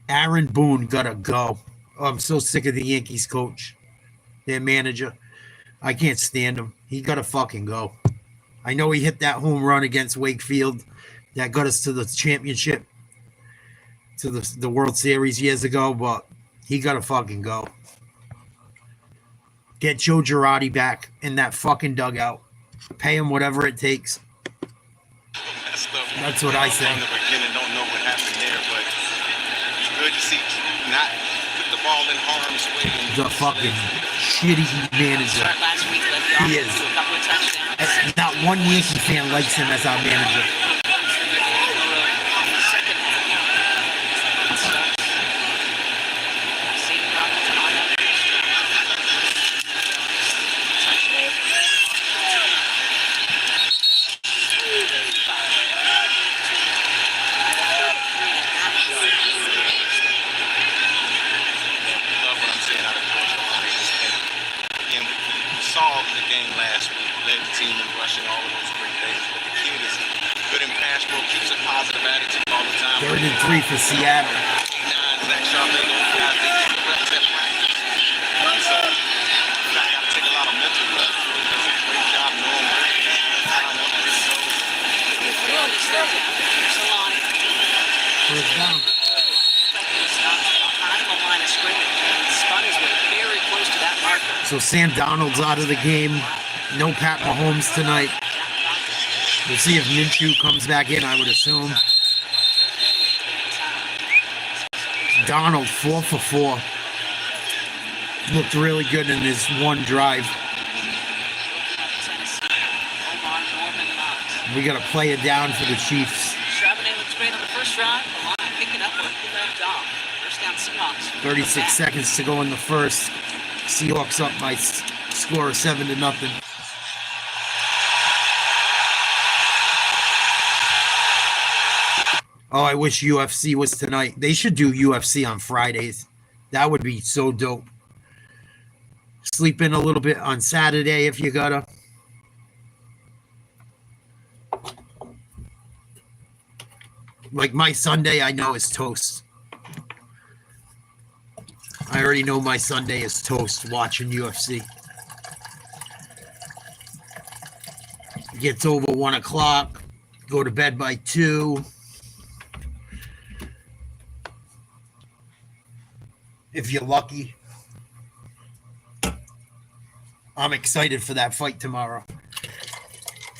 Aaron Boone gotta go. Oh, I'm so sick of the Yankees coach. Their manager. I can't stand him. He gotta fucking go. I know he hit that home run against Wakefield that got us to the championship, to the World Series years ago, but he gotta fucking go. Get Joe Girardi back in that fucking dugout. Pay him whatever it takes. That's what I say. In the beginning, don't know what happened there, but it's good to see not put the ball in harm's way. The fucking shitty manager. Last week led the He offense is. to a couple of touchdowns. Not one Yankee fan likes him as our manager. Love what I'm saying out of Georgia. Again, we saw the game last week, led the team in rushing, all of those great things. But the kid is good in pass pro, keeps a positive attitude all the time. 3rd and 3 for Seattle. Zach Charbonnet, those guys, they take reps at practice. So, you got to take a lot of mental reps. He does a great job knowing where he is, line up, where he goes. Really stepped out. Here's the line. First down. Behind the line of scrimmage. Spun his way very close to that marker. So Sam Donald's out of the game. No Pat Mahomes tonight. We'll see if Minshew comes back in, I would assume. Donald, 4 for 4. Looked really good in his one drive. We got to play it down for the Chiefs. Charbonnet looks great on the first drive. The line picking up where he left off. First down Seahawks. 36 seconds to go in the first. Seahawks up by score of 7-0. Oh, I wish UFC was tonight. They should do UFC on Fridays. That would be so dope. Sleep in a little bit on Saturday if you gotta. Like my Sunday, I know is toast. I already know my Sunday is toast watching UFC. Gets over 1 o'clock. Go to bed by 2. If you're lucky. I'm excited for that fight tomorrow.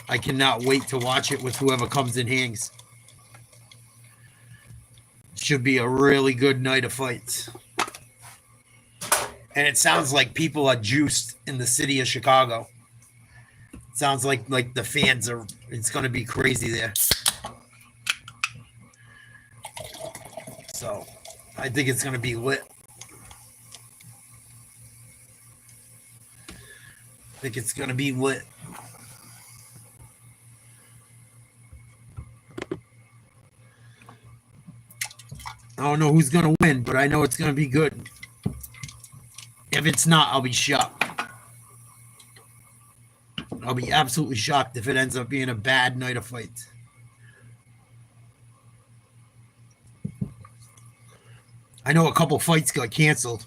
I cannot wait to watch it with whoever comes and hangs. Should be a really good night of fights. And it sounds like people are juiced in the city of Chicago. It sounds like the fans are, it's going to be crazy there. So I think it's going to be lit. I think it's going to be lit. I don't know who's going to win, but I know it's going to be good. If it's not, I'll be shocked. I'll be absolutely shocked if it ends up being a bad night of fights. I know a couple fights got canceled.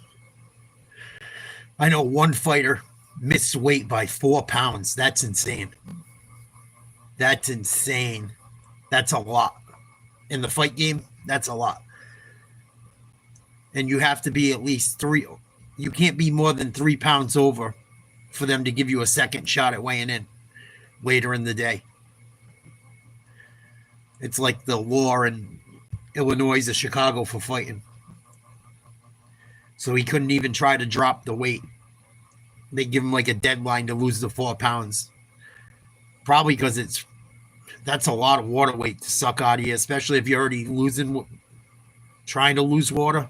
I know one fighter missed weight by 4 pounds. That's insane. That's insane. That's a lot. In the fight game, that's a lot. And you have to be at least 3. You can't be more than 3 pounds over for them to give you a second shot at weighing in later in the day. It's like the law in Illinois or Chicago for fighting. So he couldn't even try to drop the weight. They give him like a deadline to lose the 4 pounds. Probably because that's a lot of water weight to suck out of you, especially if you're already trying to lose water.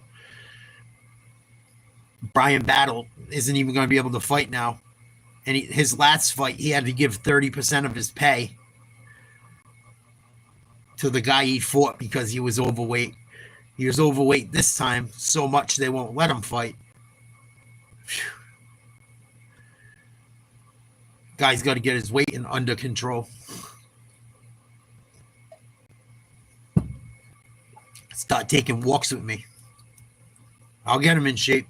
Brian Battle isn't even going to be able to fight now. And his last fight, he had to give 30% of his pay to the guy he fought because he was overweight. He was overweight this time so much they won't let him fight. Whew. Guy's got to get his weight under control. Start taking walks with me. I'll get him in shape.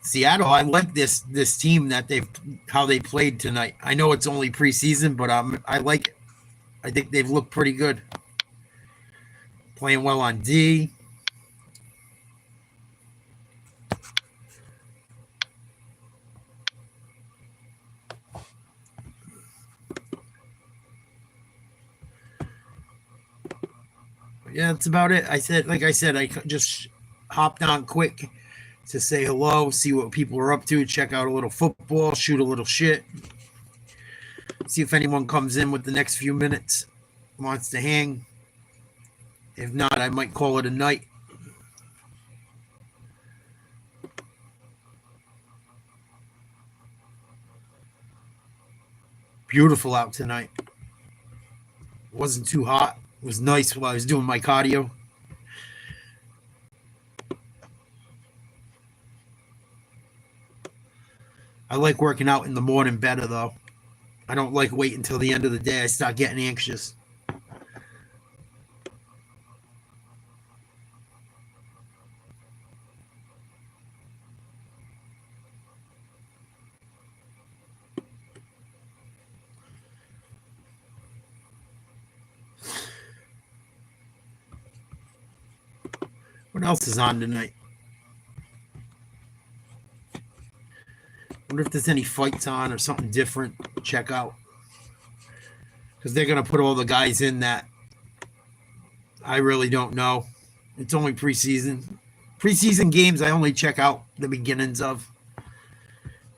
Seattle, I like this team that how they played tonight. I know it's only preseason, but I like it. I think they've looked pretty good. Playing well on D. Yeah, that's about it. I just hopped on quick to say hello, see what people are up to, check out a little football, shoot a little shit. See if anyone comes in with the next few minutes, wants to hang. If not, I might call it a night. Beautiful out tonight. Wasn't too hot. It was nice while I was doing my cardio. I like working out in the morning better, though. I don't like waiting until the end of the day. I start getting anxious. What else is on tonight? Wonder if there's any fights on or something different. Check out. Because they're going to put all the guys in that I really don't know. It's only preseason. Preseason games, I only check out the beginnings of.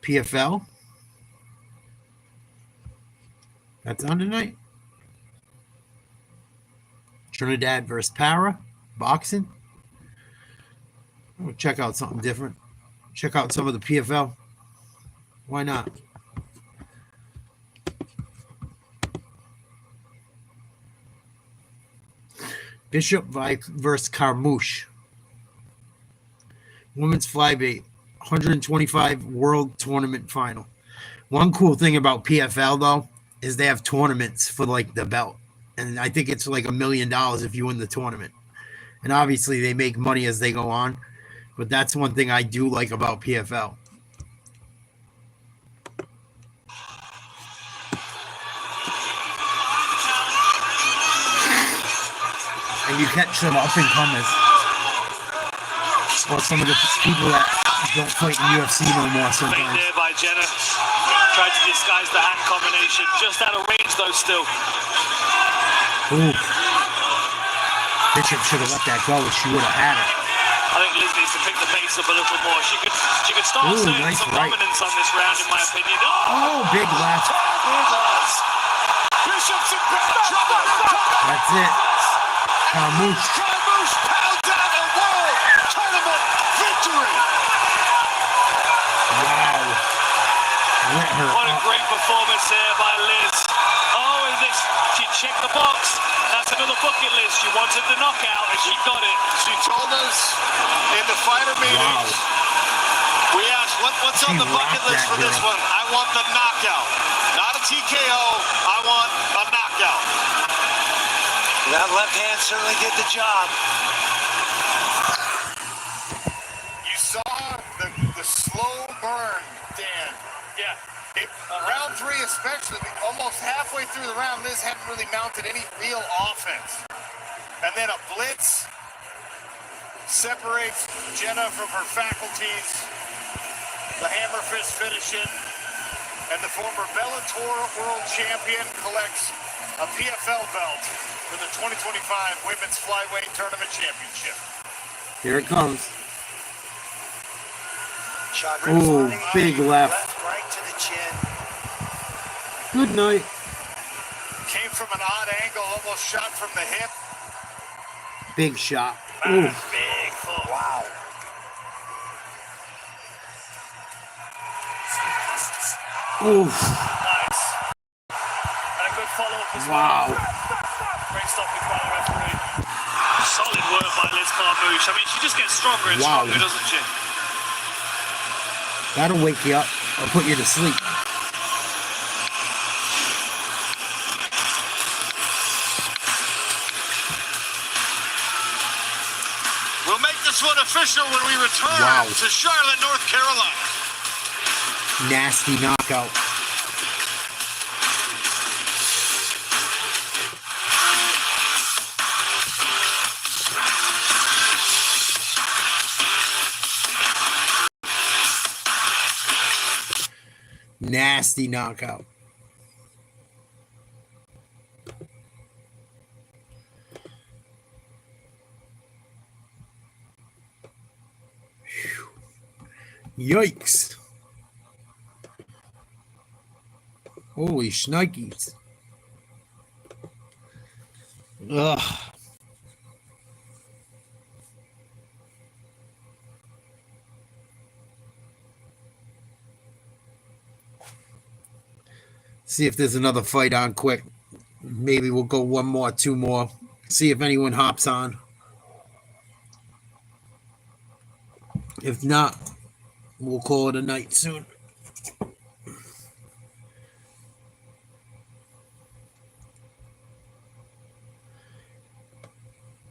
PFL. That's on tonight. Trinidad versus Para. Boxing. We'll check out something different. Check out some of the PFL. Why not? Bishop versus Carmouche. Women's flyweight, 125 World Tournament Final. One cool thing about PFL, though, is they have tournaments for, like, the belt. And I think it's like $1 million if you win the tournament. And obviously they make money as they go on. But that's one thing I do like about PFL. And you catch some up-and-comers. Or some of the people that don't fight in UFC no more sometimes. Fake there by Jenna. Tried to disguise the hand combination. Just out of range, though, still. Ooh. Bishop should have let that go. She would have had it. I think Liz needs to pick the pace up a little more. She could start asserting nice some right. dominance on this round, in my opinion. Oh, big left. Bishop's in bad trouble. That's it. Carmouche. Carmouche pounds out a world tournament victory. Wow. Lit her What a up. great performance there by Liz. Oh, and this, she checked the box. That's another bucket list. She wanted the knockout, and she got it. She told us in the fighter meetings, we asked, what's on the bucket list for this one? I want the knockout. Not a TKO. I want a knockout. That left hand certainly did the job. You saw the slow burn, Dan. Yeah. Round 3 especially, almost halfway through the round, Liz hadn't really mounted any real offense. And then a blitz separates Jenna from her faculties. The hammer fist finishing. And the former Bellator World Champion collects a PFL belt for the 2025 Women's Flyweight Tournament Championship. Here it comes. Shot Ooh, big left. right to the chin. Good night. Came from an odd angle, almost shot from the hip. Big shot. Ooh. Big full. Wow. Ooh. Nice. And a good follow-up as well. Wow. Great stopping by the referee. Solid work by Liz Carmouche. I mean, she just gets stronger and Wow. stronger, doesn't she? That'll wake you up or put you to sleep. We'll make this one official when we return to Charlotte, North Carolina. Nasty knockout. Nasty knockout. Yikes. Holy shnikes. Ugh. See if there's another fight on quick. Maybe we'll go one more, two more. See if anyone hops on. If not, we'll call it a night soon.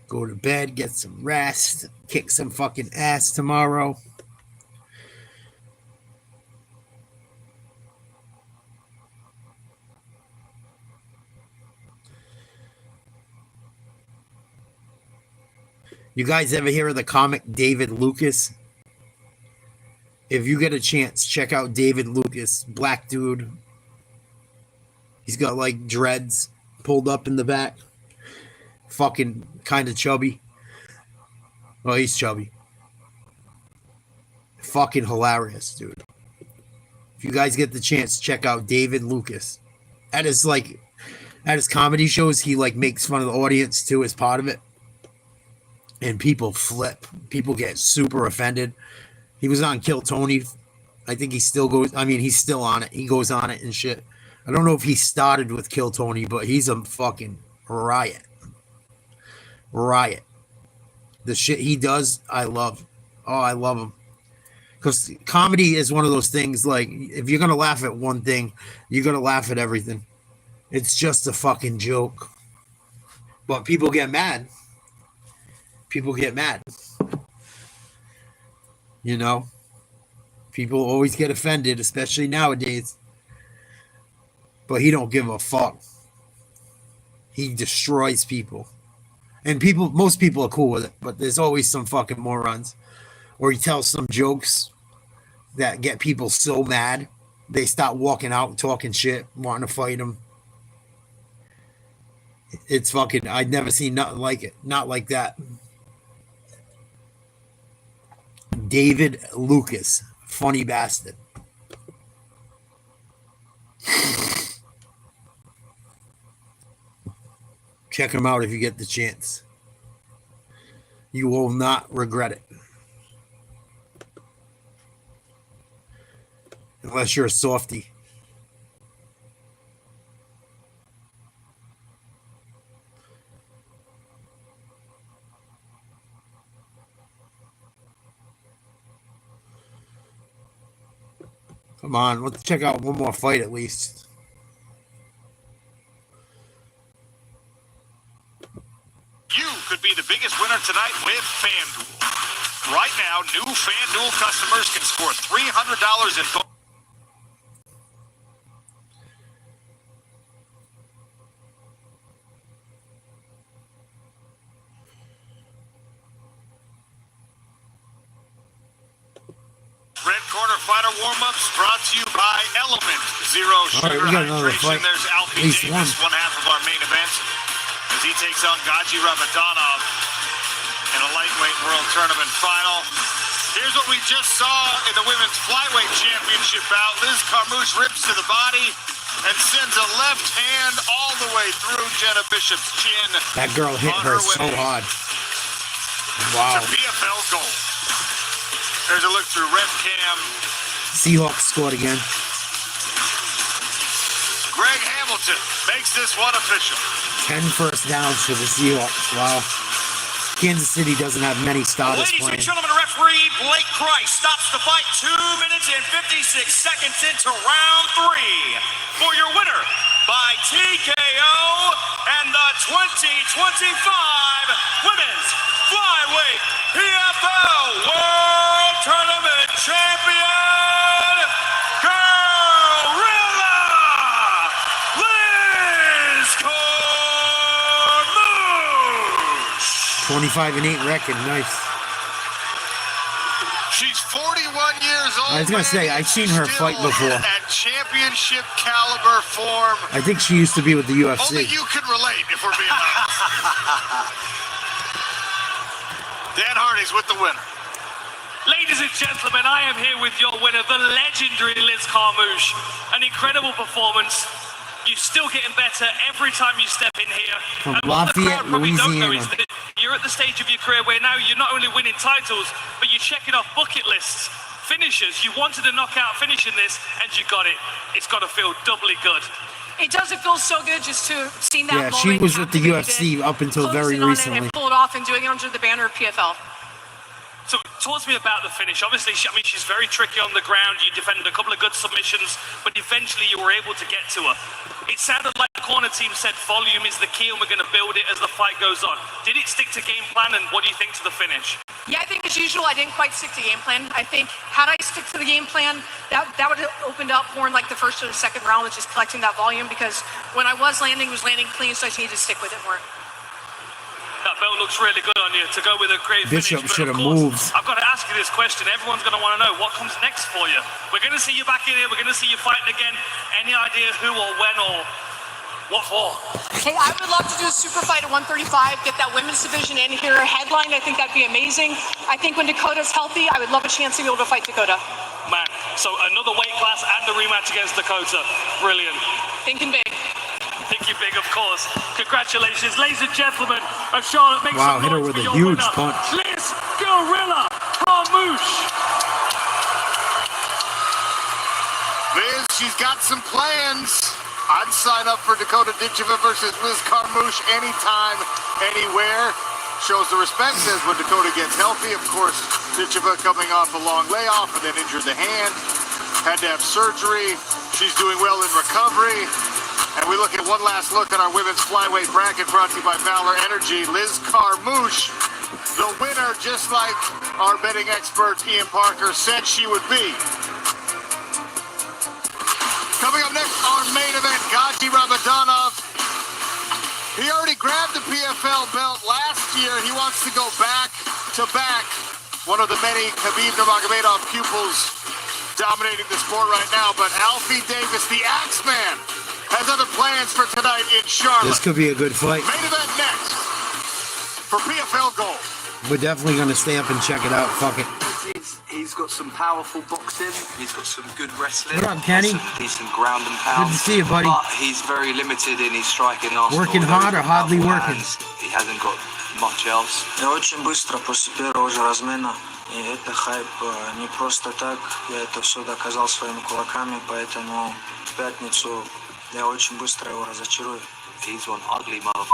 Go to bed, get some rest, kick some fucking ass tomorrow. You guys ever hear of the comic David Lucas? If you get a chance, check out David Lucas. Black dude. He's got like dreads pulled up in the back. Fucking kind of chubby. Well, he's chubby. Fucking hilarious, dude. If you guys get the chance, check out David Lucas. At his comedy shows, he like makes fun of the audience too as part of it. And people flip. People get super offended. He was on Kill Tony. I think he still goes. I mean, he's still on it. He goes on it and shit. I don't know if he started with Kill Tony, but he's a fucking riot. riot. The shit he does, I love. Oh, I love him. Because comedy is one of those things, like, if you're going to laugh at one thing, you're going to laugh at everything. It's just a fucking joke. But people get mad. People get mad. You know? People always get offended, especially nowadays. But he don't give a fuck. He destroys people. And most people are cool with it, but there's always some fucking morons. Or he tells some jokes that get people so mad, they start walking out, talking shit, wanting to fight him. It's fucking, I'd never seen nothing like it. Not like that. David Lucas, funny bastard. Check him out if you get the chance. You will not regret it. Unless you're a softie. Come on, let's check out one more fight at least. You could be the biggest winner tonight with FanDuel. Right now, new FanDuel customers can score $300 in Red Corner Fighter warm-ups brought to you by Element Zero Sugar Hydration. There's Alfie Davis, one half of our main event, as he takes on Gaji Ramadanov in a lightweight world tournament final. Here's what we just saw in the women's flyweight championship bout. Liz Carmouche rips to the body and sends a left hand all the way through Jenna Bishop's chin. That girl hit her so hard. Wow. To PFL gold. There's a look through ref cam. Seahawks scored again. Greg Hamilton makes this one official. 10 first downs for the Seahawks. Wow. Kansas City doesn't have many starters Ladies playing. and gentlemen, referee Blake Christ stops the fight 2 minutes and 56 seconds into round 3 for your winner by TKO and the 2025 Women's Flyweight PFL World Tournament Champion, Gorilla Liz Carmouche. 25-8 record, nice. She's 41 years old. I was gonna say, I've seen her fight before. At championship caliber form. I think she used to be with the UFC. Only you can relate, if we're being honest. Dan Hardy's with the winner. Ladies and gentlemen, I am here with your winner, the legendary Liz Carmouche. An incredible performance. You're still getting better every time you step in here. From And what the Lafayette, crowd probably don't know Louisiana. is that you're at the stage of your career where now you're not only winning titles, but you're checking off bucket lists, finishers. You wanted a knockout finish in this, and you got it. It's got to feel doubly good. It doesn't feel so good just to see that Yeah, moment. she was with the captivated, UFC up until very closing on it recently. and pull it off and doing it under the banner of PFL. So talk to me about the finish. Obviously, she's very tricky on the ground. You defended a couple of good submissions, but eventually you were able to get to her. It sounded like the corner team said volume is the key and we're going to build it as the fight goes on. Did it stick to game plan, and what do you think to the finish? Yeah, I think as usual, I didn't quite stick to game plan. I think had I stick to the game plan, that would have opened up more in like the first or the second round, which is collecting that volume, because when I was landing clean, so I just needed to stick with it more. That belt looks really good on you to go with a great Bishop finish. should have moved. I've got to ask you this question. Everyone's going to want to know what comes next for you. We're going to see you back in here. We're going to see you fighting again. Any idea who or when or what for? Hey, I would love to do a super fight at 135, get that women's division in here, headline. I think that'd be amazing. I think when Dakota's healthy, I would love a chance to be able to fight Dakota. Man, so another weight class and the rematch against Dakota. Brilliant. Thinking big. Thinking big, of course. Congratulations, ladies and gentlemen. Charlotte makes Wow, some hit her noise with for a your huge winner, punch. Liz Gorilla Carmouche. Liz, she's got some plans. I'd sign up for Dakota Ditcheva versus Liz Carmouche anytime, anywhere. shows the respect, says when Dakota gets healthy. Of course, Dicheva coming off a long layoff and then injured the hand. Had to have surgery. She's doing well in recovery. And we look at one last look at our women's flyweight bracket brought to you by Valor Energy. Liz Carmouche, the winner, just like our betting expert Ian Parker said she would be. Coming up next, our main event, Gaji Ramadanov. He already grabbed the PFL belt last year. He wants to go back to back. One of the many Khabib Nurmagomedov pupils dominating the sport right now. But Alfie Davis, the Axeman, has other plans for tonight in Charlotte. This could be a good fight. Main event next for PFL Gold. We're definitely going to stay up and check it out. Fuck it. He's got some powerful boxing. He's got some good wrestling. What up, Kenny? Some decent ground and pound. Good to see you, buddy. But he's very limited in his striking arsenal. Working hard or hardly working? He hasn't got much else. Я очень быстро после первого же размена, и это хайп не просто так. Я это все доказал своими кулаками, поэтому в пятницу я очень быстро его разочарую. He's one ugly motherfucker,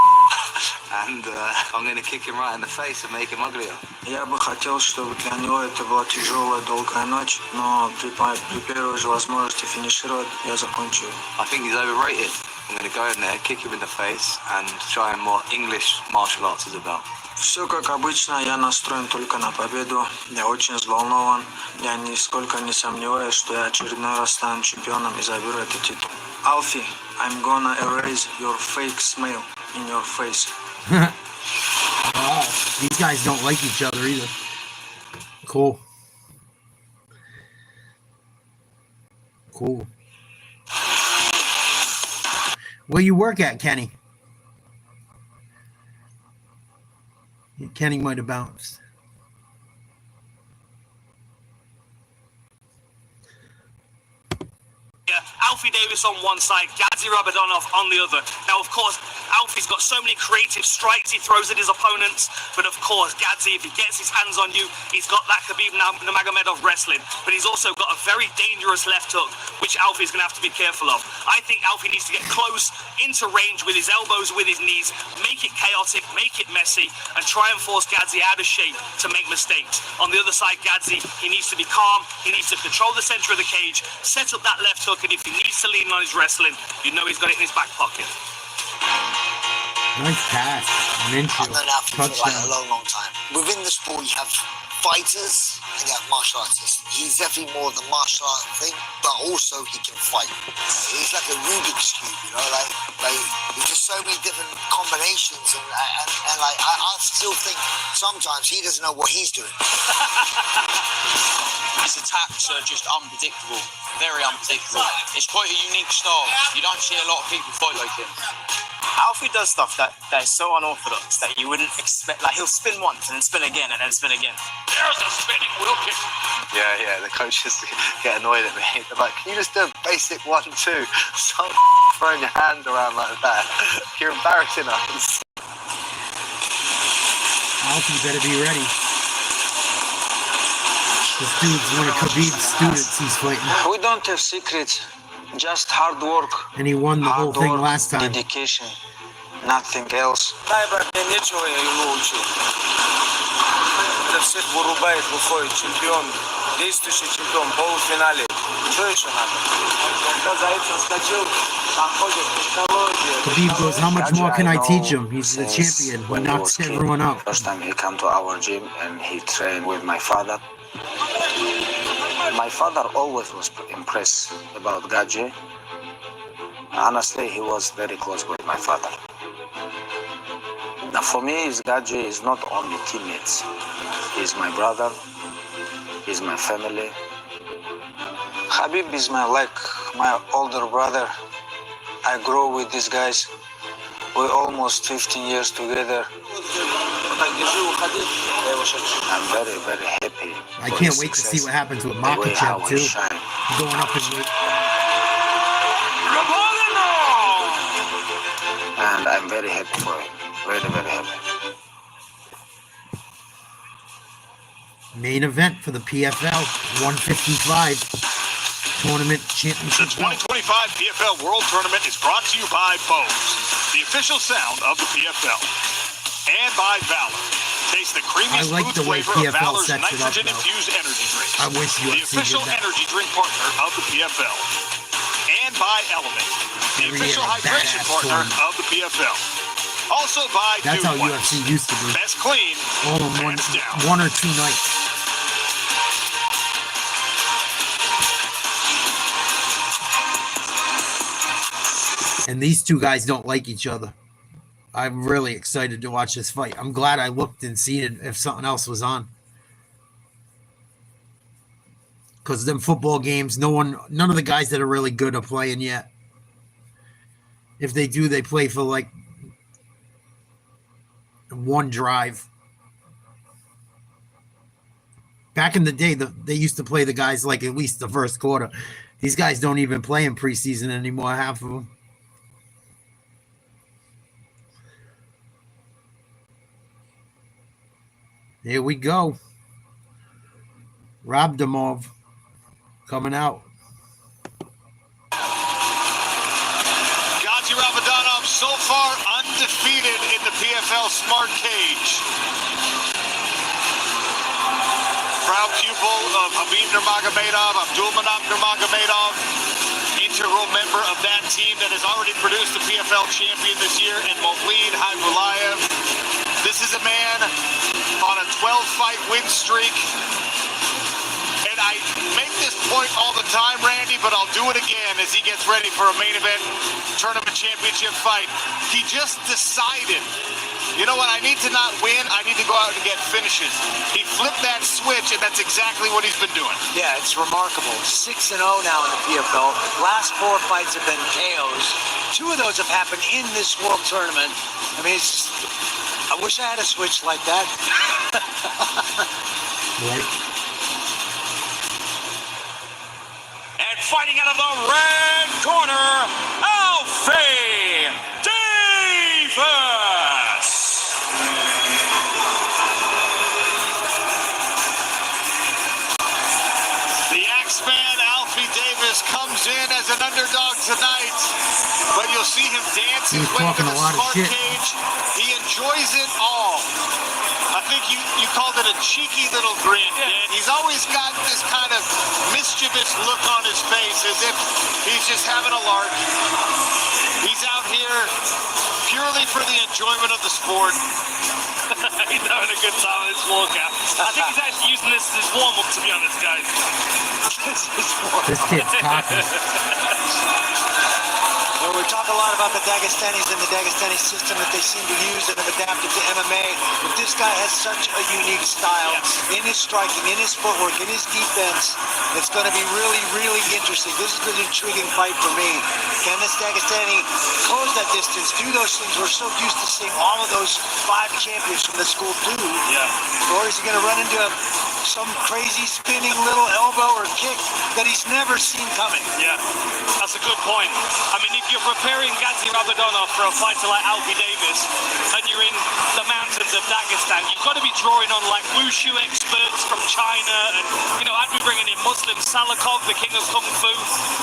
and I'm going to kick him right in the face and make him uglier. Я бы хотел, чтобы для него это была тяжелая, долгая ночь, но при первой же возможности финишировать я закончу. I think he's overrated. I'm going to go in there, kick him in the face, and show him what English martial arts is about. Все как обычно, я настроен только на победу. Я очень взволнован. Я нисколько не сомневаюсь, что я очередной раз стану чемпионом и заберу этот титул. Alfie, I'm gonna erase your fake smile in your face. Wow, these guys don't like each other either. Cool. Cool. Where you work at, Kenny? Kenny might have bounced. Alfie Davis on one side, Gazi Ramadanov on the other. Now, of course, Alfie's got so many creative strikes he throws at his opponents, but of course, Gazi, if he gets his hands on you, he's got that Khabib Nurmagomedov wrestling, but he's also got a very dangerous left hook, which Alfie's going to have to be careful of. I think Alfie needs to get close into range with his elbows, with his knees, make it chaotic, make it messy, and try and force Gazi out of shape to make mistakes. On the other side, Gazi, he needs to be calm, he needs to control the center of the cage, set up that left hook, and if he needs to lean on his wrestling, you know he's got it in his back pocket. Nice pass. I've known Alfie for like a long, long time. Within the sport, you have fighters and you have martial artists. He's definitely more of the martial art thing, but also he can fight. He's like a Rubik's Cube, you know, like there's just so many different combinations, and like I still think sometimes he doesn't know what he's doing. His attacks are just unpredictable, very unpredictable. It's quite a unique style. You don't see a lot of people fight like him. Alfie does stuff that is so unorthodox that you wouldn't expect. Like, he'll spin once and then spin again and then spin again. There's a spinning wheel kick. Yeah, the coaches get annoyed at me. They're like, can you just do a basic 1-2? Stop throwing your hand around like that. You're embarrassing us. Alfie better be ready. This dude's one of Khabib's students he's fighting. We don't have secrets, just hard work. And he won the whole thing last time. Dedication, nothing else. Ничего я его учу. Это всех вырубает, выходит чемпион, действующий чемпион, полуфинале. Что еще надо? Когда за этим скачал, находит технологии. Khabib goes, how much more can I teach him? He's the champion. He knocks everyone out. First time he came to our gym and he trained with my father. My father always was impressed about Gaji. Honestly, he was very close with my father. Now, for me, Gaji is not only teammates. He's my brother. He's my family. Khabib is my older brother. I grew with these guys. We're almost 15 years together. I'm very, very happy. I can't wait to see what happens with Makhachev too. Going up in weight. And I'm very happy for him. Very, very happy. Main event for the PFL 155 tournament championship. The 2025 PFL World Tournament is brought to you by Bose, the official sound of the PFL, and by Valor. taste the creamy, like smooth the way flavor of PFL Valor's sets it up, nitrogen-infused energy drinks. I wish The UFC official did that. energy drink partner of the PFL. And by Element, the Every official year, hydration badass partner tournament. of the PFL. Also by That's Dude how Wipes. UFC used to be. Best clean, All in hands down. one or two nights. And these two guys don't like each other. I'm really excited to watch this fight. I'm glad I looked and seen if something else was on. Because them football games, none of the guys that are really good are playing yet. If they do, they play for like one drive. Back in the day, they used to play the guys like at least the first quarter. These guys don't even play in preseason anymore, half of them. Here we go. Rob Demov coming out. Gazi Ramadanov so far undefeated in the PFL Smart Cage. Proud pupil of Habib Nurmagomedov, Abdulmanap Nurmagomedov, integral member of that team that has already produced the PFL champion this year in Movlid Haibulayev. This is a man on a 12-fight win streak. And I make this point all the time, Randy, but I'll do it again as he gets ready for a main event tournament championship fight. He just decided, you know what, I need to not win, I need to go out and get finishes. He flipped that switch, and that's exactly what he's been doing. Yeah, it's remarkable. 6-0 now in the PFL. Last 4 fights have been KOs. 2 of those have happened in this world tournament. I mean, it's just, I wish I had a switch like that. Right. And fighting out of the red corner, Alfie Davis. The Axeman, Alfie Davis, comes in as an underdog tonight, but you'll see him dance his way to the Smart Cage. He enjoys it all. I think you called it a cheeky little grin, Dan. He's always got this kind of mischievous look on his face, as if he's just having a lark. He's out here purely for the enjoyment of the sport. He's having a good time on his walkout. I think he's actually using this as his warm-up, to be honest, guys. This kid's cocky. Well, we talk a lot about the Dagestanis and the Dagestani system that they seem to use and have adapted to MMA. But this guy has such a unique style in his striking, in his footwork, in his defense. It's going to be really, really interesting. This is an intriguing fight for me. Can this Dagestani close that distance, do those things we're so used to seeing all of those 5 champions from the school do? Yeah. Or is he going to run into some crazy spinning little elbow or kick that he's never seen coming? Yeah, that's a good point. I mean, if you're preparing Gazi Ramadanov for a fighter like Alfie Davis and you're in the mountains of Dagestan, you've got to be drawing on like wushu experts from China, and you know, I'd be bringing in Muslim Salakov, the king of kung fu.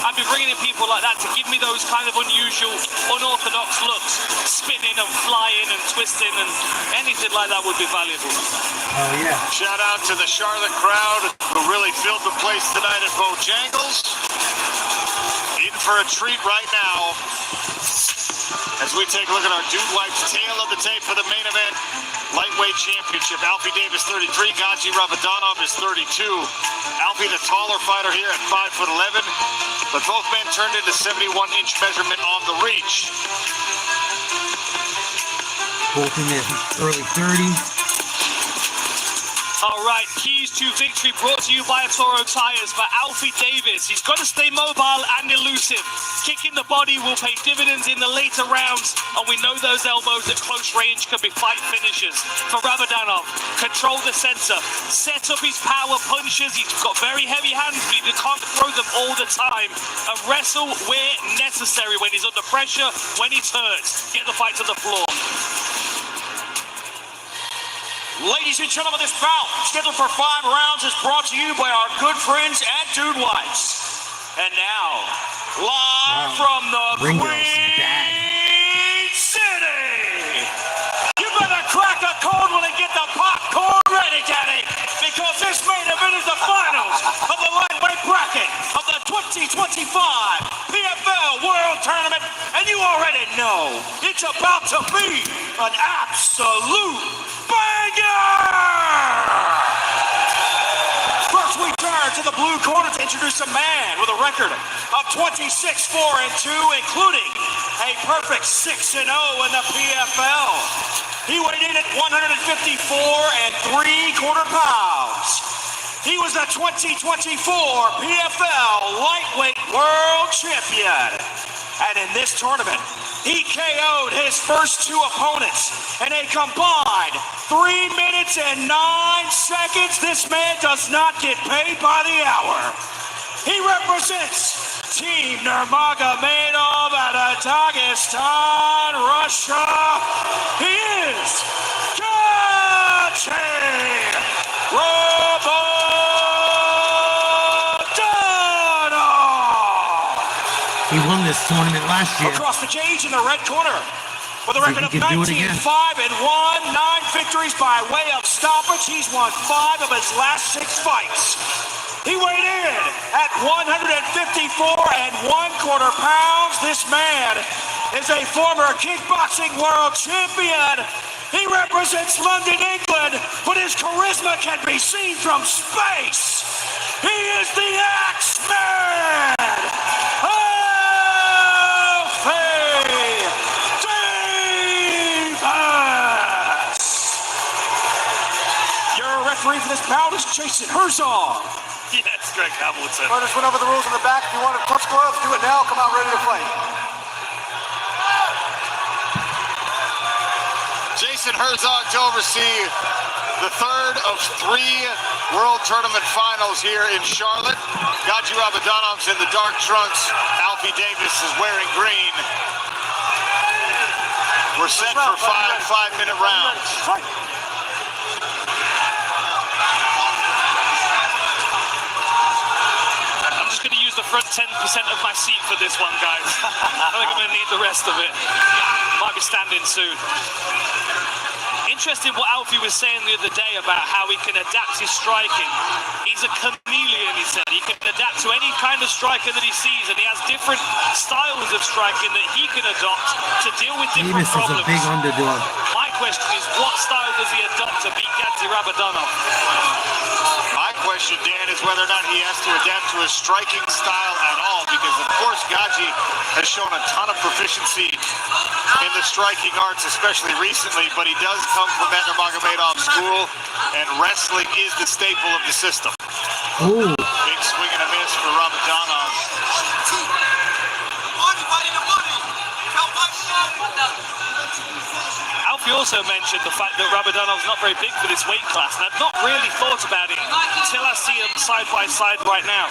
I'd be bringing in people like that to give me those kind of unusual, unorthodox looks, spinning and flying and twisting, and anything like that would be valuable. Oh yeah. Shout out to the Charlotte crowd who really filled the place tonight at Bojangles. In for a treat right now as we take a look at our Dude Wipes tail of the tape for the main event lightweight championship. Alfie Davis 33, Gazi Ramadanov is 32. Alfie the taller fighter here at 5'11", but both men turned into 71-inch measurement on the reach. Both in their early 30s. All right, keys to victory brought to you by Toro Tires for Alfie Davis. He's got to stay mobile and elusive. Kicking the body will pay dividends in the later rounds, and we know those elbows at close range can be fight finishers. For Ramadanov, control the center, set up his power punches. He's got very heavy hands, but he can't throw them all the time. And wrestle where necessary, when he's under pressure, when he's hurt. Get the fight to the floor. Ladies and gentlemen, this bout, scheduled for 5 rounds, is brought to you by our good friends at Dude Wipes. And now, live from the Queen City, you better crack a code when they get the popcorn. ready, Daddy, because this main event is the finals of the lightweight bracket of the 2025 PFL World Tournament, and you already know it's about to be an absolute banger! First, we turn to the blue corner to introduce a man with a record of 26-4-2, including a perfect 6-0 in the PFL. He weighed in at 154 3/4 pounds. He was the 2024 PFL Lightweight World Champion. And in this tournament, he KO'd his first two opponents in a combined 3 minutes and 9 seconds. This man does not get paid by the hour. He represents Team Nurmagomedov out of Dagestan, Russia. He is Gachi He won this tournament last year. Across the cage in the red corner with a record of 19-5-1, 9 victories by way of stoppage. He's won 5 of his last 6 fights. He weighed in at 154 1/4 pounds. This man is a former kickboxing world champion. He represents London, England, but his charisma can be seen from space. He is the Axeman! Your referee for this bout is Jason Herzog. Yes, Greg Hamilton. Fighters went over the rules in the back. If you want to touch gloves, do it now. Come out ready to fight. Jason Herzog to oversee the third of 3 World Tournament finals here in Charlotte. Gaji Rabadanov's in the dark trunks. Alfie Davis is wearing green. We're set for 5-minute rounds. Going to use the front 10% of my seat for this one, guys. I think I'm going to need the rest of it. Might be standing soon. Interesting what Alfie was saying the other day about how he can adapt his striking. He's a chameleon, he said. He can adapt to any kind of striker that he sees, and he has different styles of striking that he can adopt to deal with different Davis problems. is a big underdog. My question is, what style does he adopt to beat Gazi Rabadanov? My question, Dan, is whether or not he has to adapt to his striking style at all, because of course Gaji has shown a ton of proficiency in the striking arts, especially recently, but he does come from that Nurmagomedov school, and wrestling is the staple of the system. Ooh. Big swing and a miss for Rabadanov. Alfie also mentioned the fact that Rabadanov's not very big for this weight class, and I've not really thought about it until I see him side by side right now.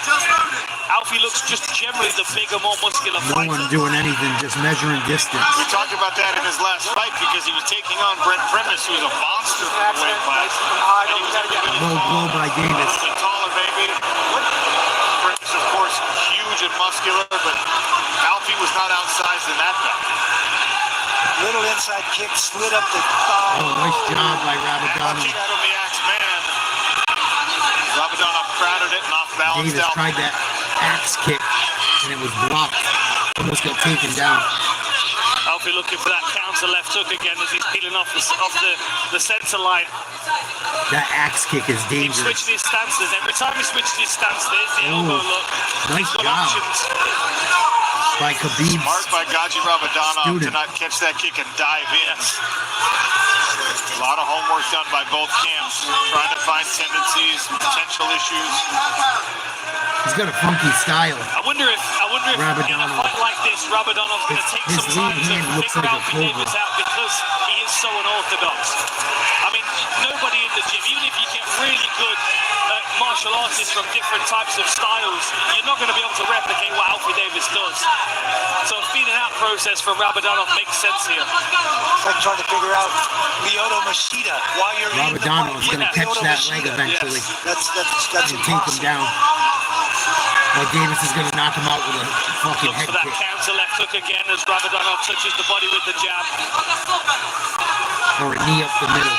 Alfie looks just generally the bigger, more muscular No fighter. one doing anything, just measuring distance. We talked about that in his last fight because he was taking on Brent Primus, who's a monster for the weight class. Low blow by Davis. A little bit taller, baby. Primus, of course, huge and muscular, but Alfie was not outsized in that bout. Little inside kick, slid up the thigh. Oh, nice job by Rabadanov. Kick from the Axeman. Rabadanov crowded it and off-balanced Davis tried that axe kick, and it was blocked. Almost got taken down. Alfie looking for that counter left hook again as he's peeling off the center line. That axe kick is He's dangerous. switching his stances. Every time he switches his stance, there's the elbow look. Nice He's got job options. by Khabib. Smart by Gaji Rabadanov to Student. not catch that kick and dive in. A lot of homework done by both camps, trying to find tendencies, potential issues. He's got a funky style. I wonder if in a fight like this, Rabadanov's going to take His some time lead hand to looks figure like a Alfie cobra. Davis out because he is so unorthodox. I mean, nobody in the gym, even if you get really good martial artists from different types of styles, you're not going to be able to replicate what Alfie Davis does. So a feeling out process from Rabadanov makes sense here. It's like trying to figure out Lyoto Machida while you're in the fight. Rabadanov's going to catch Lyoto that Machida. leg eventually That's and take him down. But Davis is going to knock him out with a fucking Looks head for that kick. counter left hook again as Rabadanov touches the body with the jab. Or a knee up the middle.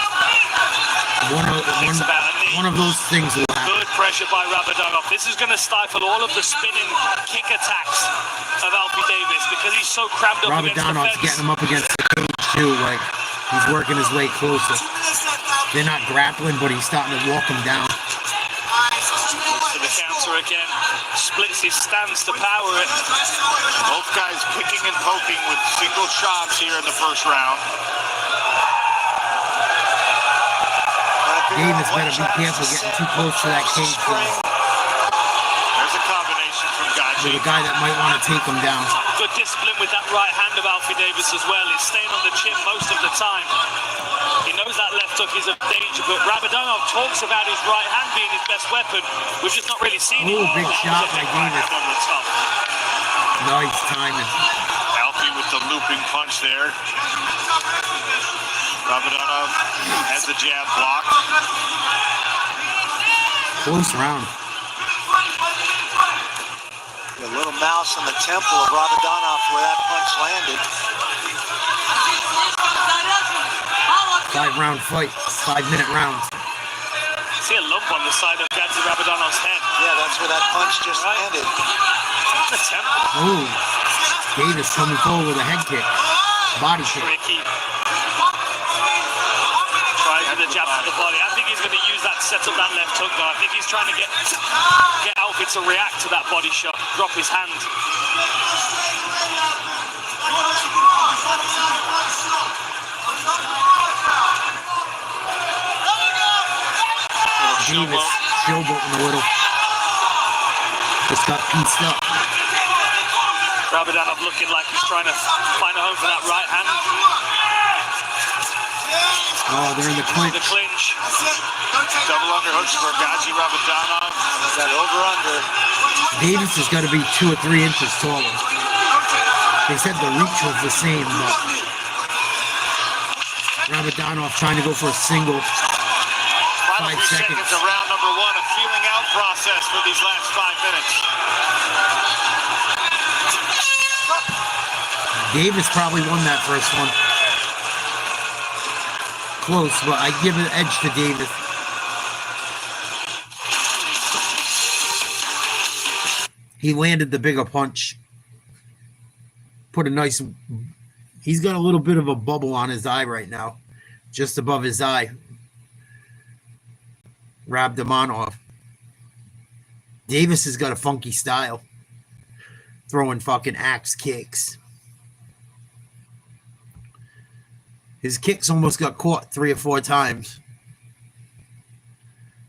One of those things will happen. Good pressure by Rabadanov. This is going to stifle all of the spinning kick attacks of Alfie Davis because he's so crammed up against the Rabadanov's fence. getting him up against the cage too. Like he's working his way closer. They're not grappling, but he's starting to walk him down. Looks for the counter again. Splits his stance to power it. Both guys picking and poking with single shots here in the first round. Davis better be careful getting too close to that cage. There's a combination from Gaji. There's a guy that might want to take him down. Good discipline with that right hand of Alfie Davis as well. He's staying on the chin most of the time. He knows that left hook is a danger, but Rabadanov talks about his right hand being his best weapon. We've just not really seen it. Ooh, big shot by Davis. Nice timing. Alfie with the looping punch there. Rabadanov has the jab blocked. Close round. A little mouse on the temple of Rabadanov where that punch landed. 5-round fight. 5-minute rounds. See a lump on the side of Gaji Rabadanov's head. Yeah, that's where that punch just landed. The temple. Ooh. Davis coming forward with a head kick. Body kick. Tricky. Tries with the jab to the body. I think he's going to use that to set up that left hook, though. I think he's trying to get Alfie to react to that body shot, drop his hand. Davis showboating a little. Just got pieced up. Rabadanov looking like he's trying to find a home for that right hand. Oh, they're in the clinch. The clinch. Double underhooks for Gaji Rabadanov. Is that over-under? Davis has got to be 2 or 3 inches taller. They said the reach was the same, but Rabadanov trying to go for a single. 5 seconds. Of round number 1, a feeling out process for these last 5 minutes. Davis probably won that first one. Close, but I give an edge to Davis. He landed the bigger punch. Put a nice... He's got a little bit of a bubble on his eye right now. Just above his eye. Rabdamanov. Davis has got a funky style. Throwing fucking axe kicks. His kicks almost got caught 3 or 4 times.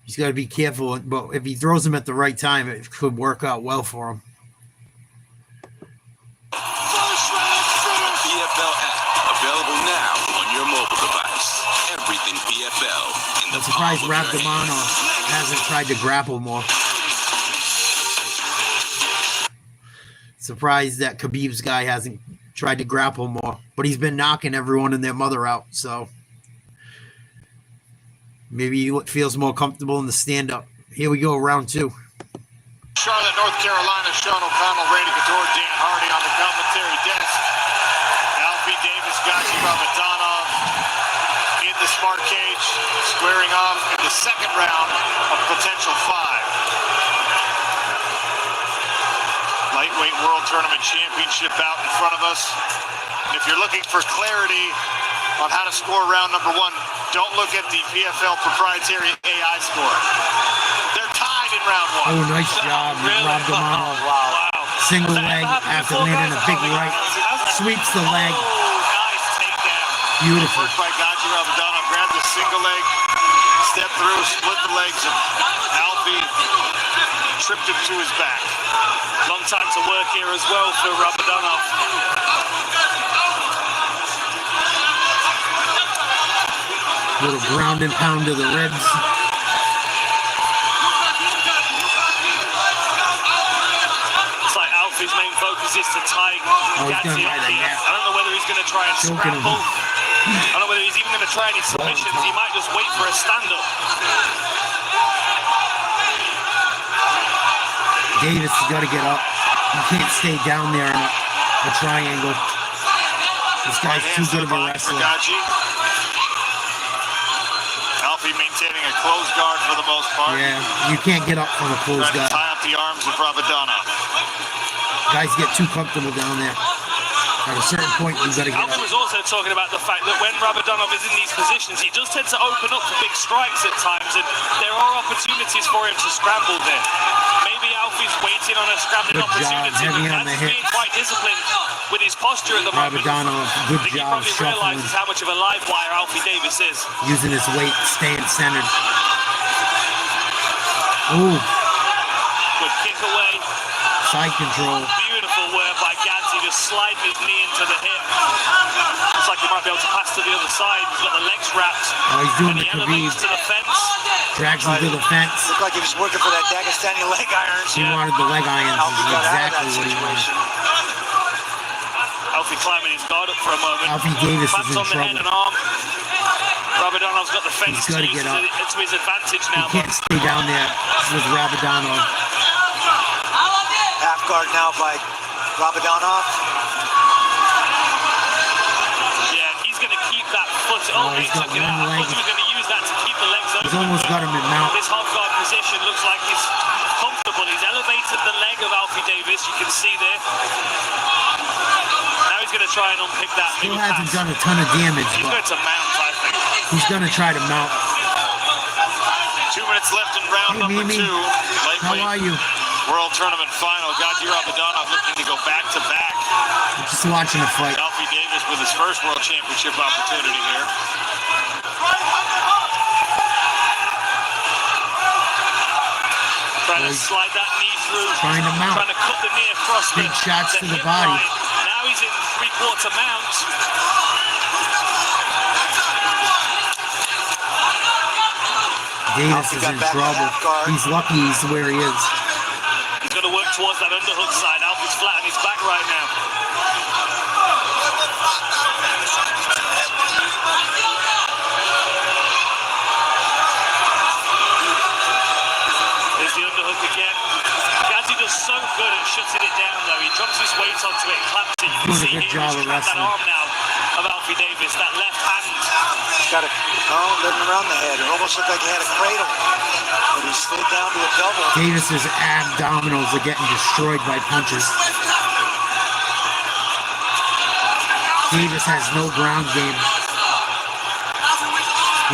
He's got to be careful, but if he throws them at the right time, it could work out well for him. PFL app available now on your mobile device. Everything PFL in the I'm surprised Rabdamanov hasn't tried to grapple more. Surprised that Khabib's guy hasn't tried to grapple more, but he's been knocking everyone and their mother out, so maybe he feels more comfortable in the stand-up. Here we go, round 2. Charlotte, North Carolina, Sean O'Connell, Randy Couture, Dan Hardy on the commentary desk. Alfie Davis, Gaji Rabadanov in the smart cage, squaring off in the second round of potential 5. Lightweight World Tournament Championship out in front of us. And if you're looking for clarity on how to score round number 1, don't look at the PFL proprietary AI score. They're tied in round 1. Oh, nice job, Rabdamanov. Wow. Single leg after landing a big right. Sweeps the leg. Nice takedown. Beautiful. Worked by Gaji Rabadanov, grabbed the single leg, stepped through, split the legs, and Alfie tripped him to his back. Long time to work here as well for Rabadanov. Little ground and pound to the ribs. It's like Alfie's main focus is to tie Gaji up here. I don't know whether he's going to try and scramble. I don't know whether he's even going to try any submissions. He might just wait for a stand-up. Davis has got to get up. You can't stay down there in a triangle. This guy's too good of a wrestler. Alfie imitating a closed guard for the most part. Yeah, you can't get up from a closed Trying to guard. tie up the arms of Rabadanov. Guys get too comfortable down there. At a certain point, you got to get Alfie up. was also talking about the fact that when Rabadanov is in these positions, he does tend to open up for big strikes at times, and there are opportunities for him to scramble there. Maybe Alfie's waiting on a scrambling Good job, opportunity, heavy on but the Gadzie's being hips. quite disciplined with his posture at the moment. Rabadanov, good I think he job probably shuffling, realizes how much of a live wire Alfie Davis is. using his weight, staying centered. Ooh, Good kick away. side control. Beautiful work by Gadzi, just sliding his knee into the hip. Looks like he might be able to pass to the other side. He's got the legs wrapped. Oh, he's doing And the he elevates Khabib. to the fence. Drags him to the fence. Looked like he was working for that Dagestani leg irons. He wanted the leg irons. Alfie Is got out of exactly that what he wanted. situation. Alfie climbing his guard up for a moment. Alfie Davis is Bats in on the head trouble. and arm. Rabadanov's got the fence He's to gotta use get up. to his advantage He now. can't stay down there with Rabadanov. Half guard now by Rabadanov. Yeah, he's going to keep that foot. Oh, he he's got took it one out. I leg. thought he was going to use that to keep the legs open. He's almost got him in mount. This half guard position looks like he's comfortable. He's elevated the leg of Alfie Davis. You can see there. Now he's going to try and unpick that. Still maybe hasn't pass. done a ton of damage, He's but going to mount, I think. he's going to try to mount. 2 minutes left in round Hey, number Mimi. 2. How are you? World Tournament final. Gadzi Rabadanov looking to go back-to-back. I'm just watching the fight. Alfie Davis with his first World Championship opportunity here. Trying to slide that knee through. Trying to mount. Trying to cut the knee across Big shots to the hip body. line. Now he's in three-quarter mount. Davis Alfie is got in back to trouble. half guard. He's lucky he's where he is. He's going to work towards that underhook side. Alfie's flat on his back right now. There's the underhook again. Gadzi does so good at shutting it down, though. He drops his weight onto it and claps it. You can Doing a see good here job he's of trapped that wrestling. arm now of Alfie Davis, that left hand. Got it. Oh, living around the head. It almost looked like he had a cradle. But he slid down to a double. Davis's abdominals are getting destroyed by punches. Davis has no ground game.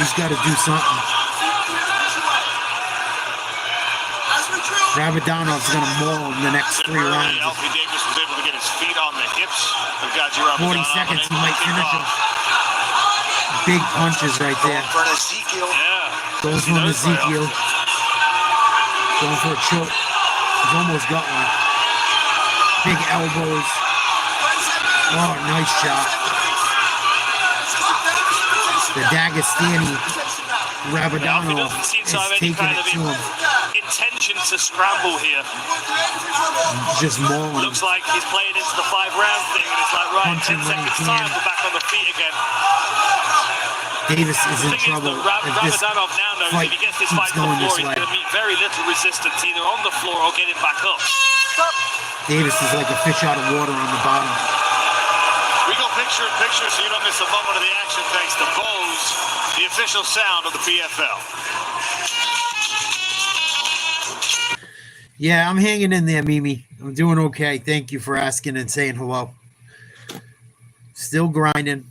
He's got to do something. Rabadanov's going to maul him the next 3 rounds. Alfie Davis was able to get his feet on the hips of Gadzi Rabadanov. 40 seconds, he might finish him. Big punches right there. For an Ezekiel. Yeah. Goes for an Ezekiel. Going for a choke. He's almost got one. Big elbows. Oh, nice shot. The Dagestani Rabadanov doesn't seem is to have any taking kind it of to him. intention to scramble here. Just mauling him. Looks like he's playing into the 5-round thing, and it's like, right, Punch him 10 when he seconds can. time, we're back on the feet again. Davis is The in thing is trouble that if this Rabadanov now knows fight if he gets this keeps fight to the going floor, this he's way. going to meet very little resistance, either on the floor or getting back up. Davis is like a fish out of water on the bottom. We go picture-in-picture so you don't miss a moment of the action thanks to Bose, the official sound of the PFL. Yeah, I'm hanging in there, Mimi. I'm doing okay. Thank you for asking and saying hello. Still grinding.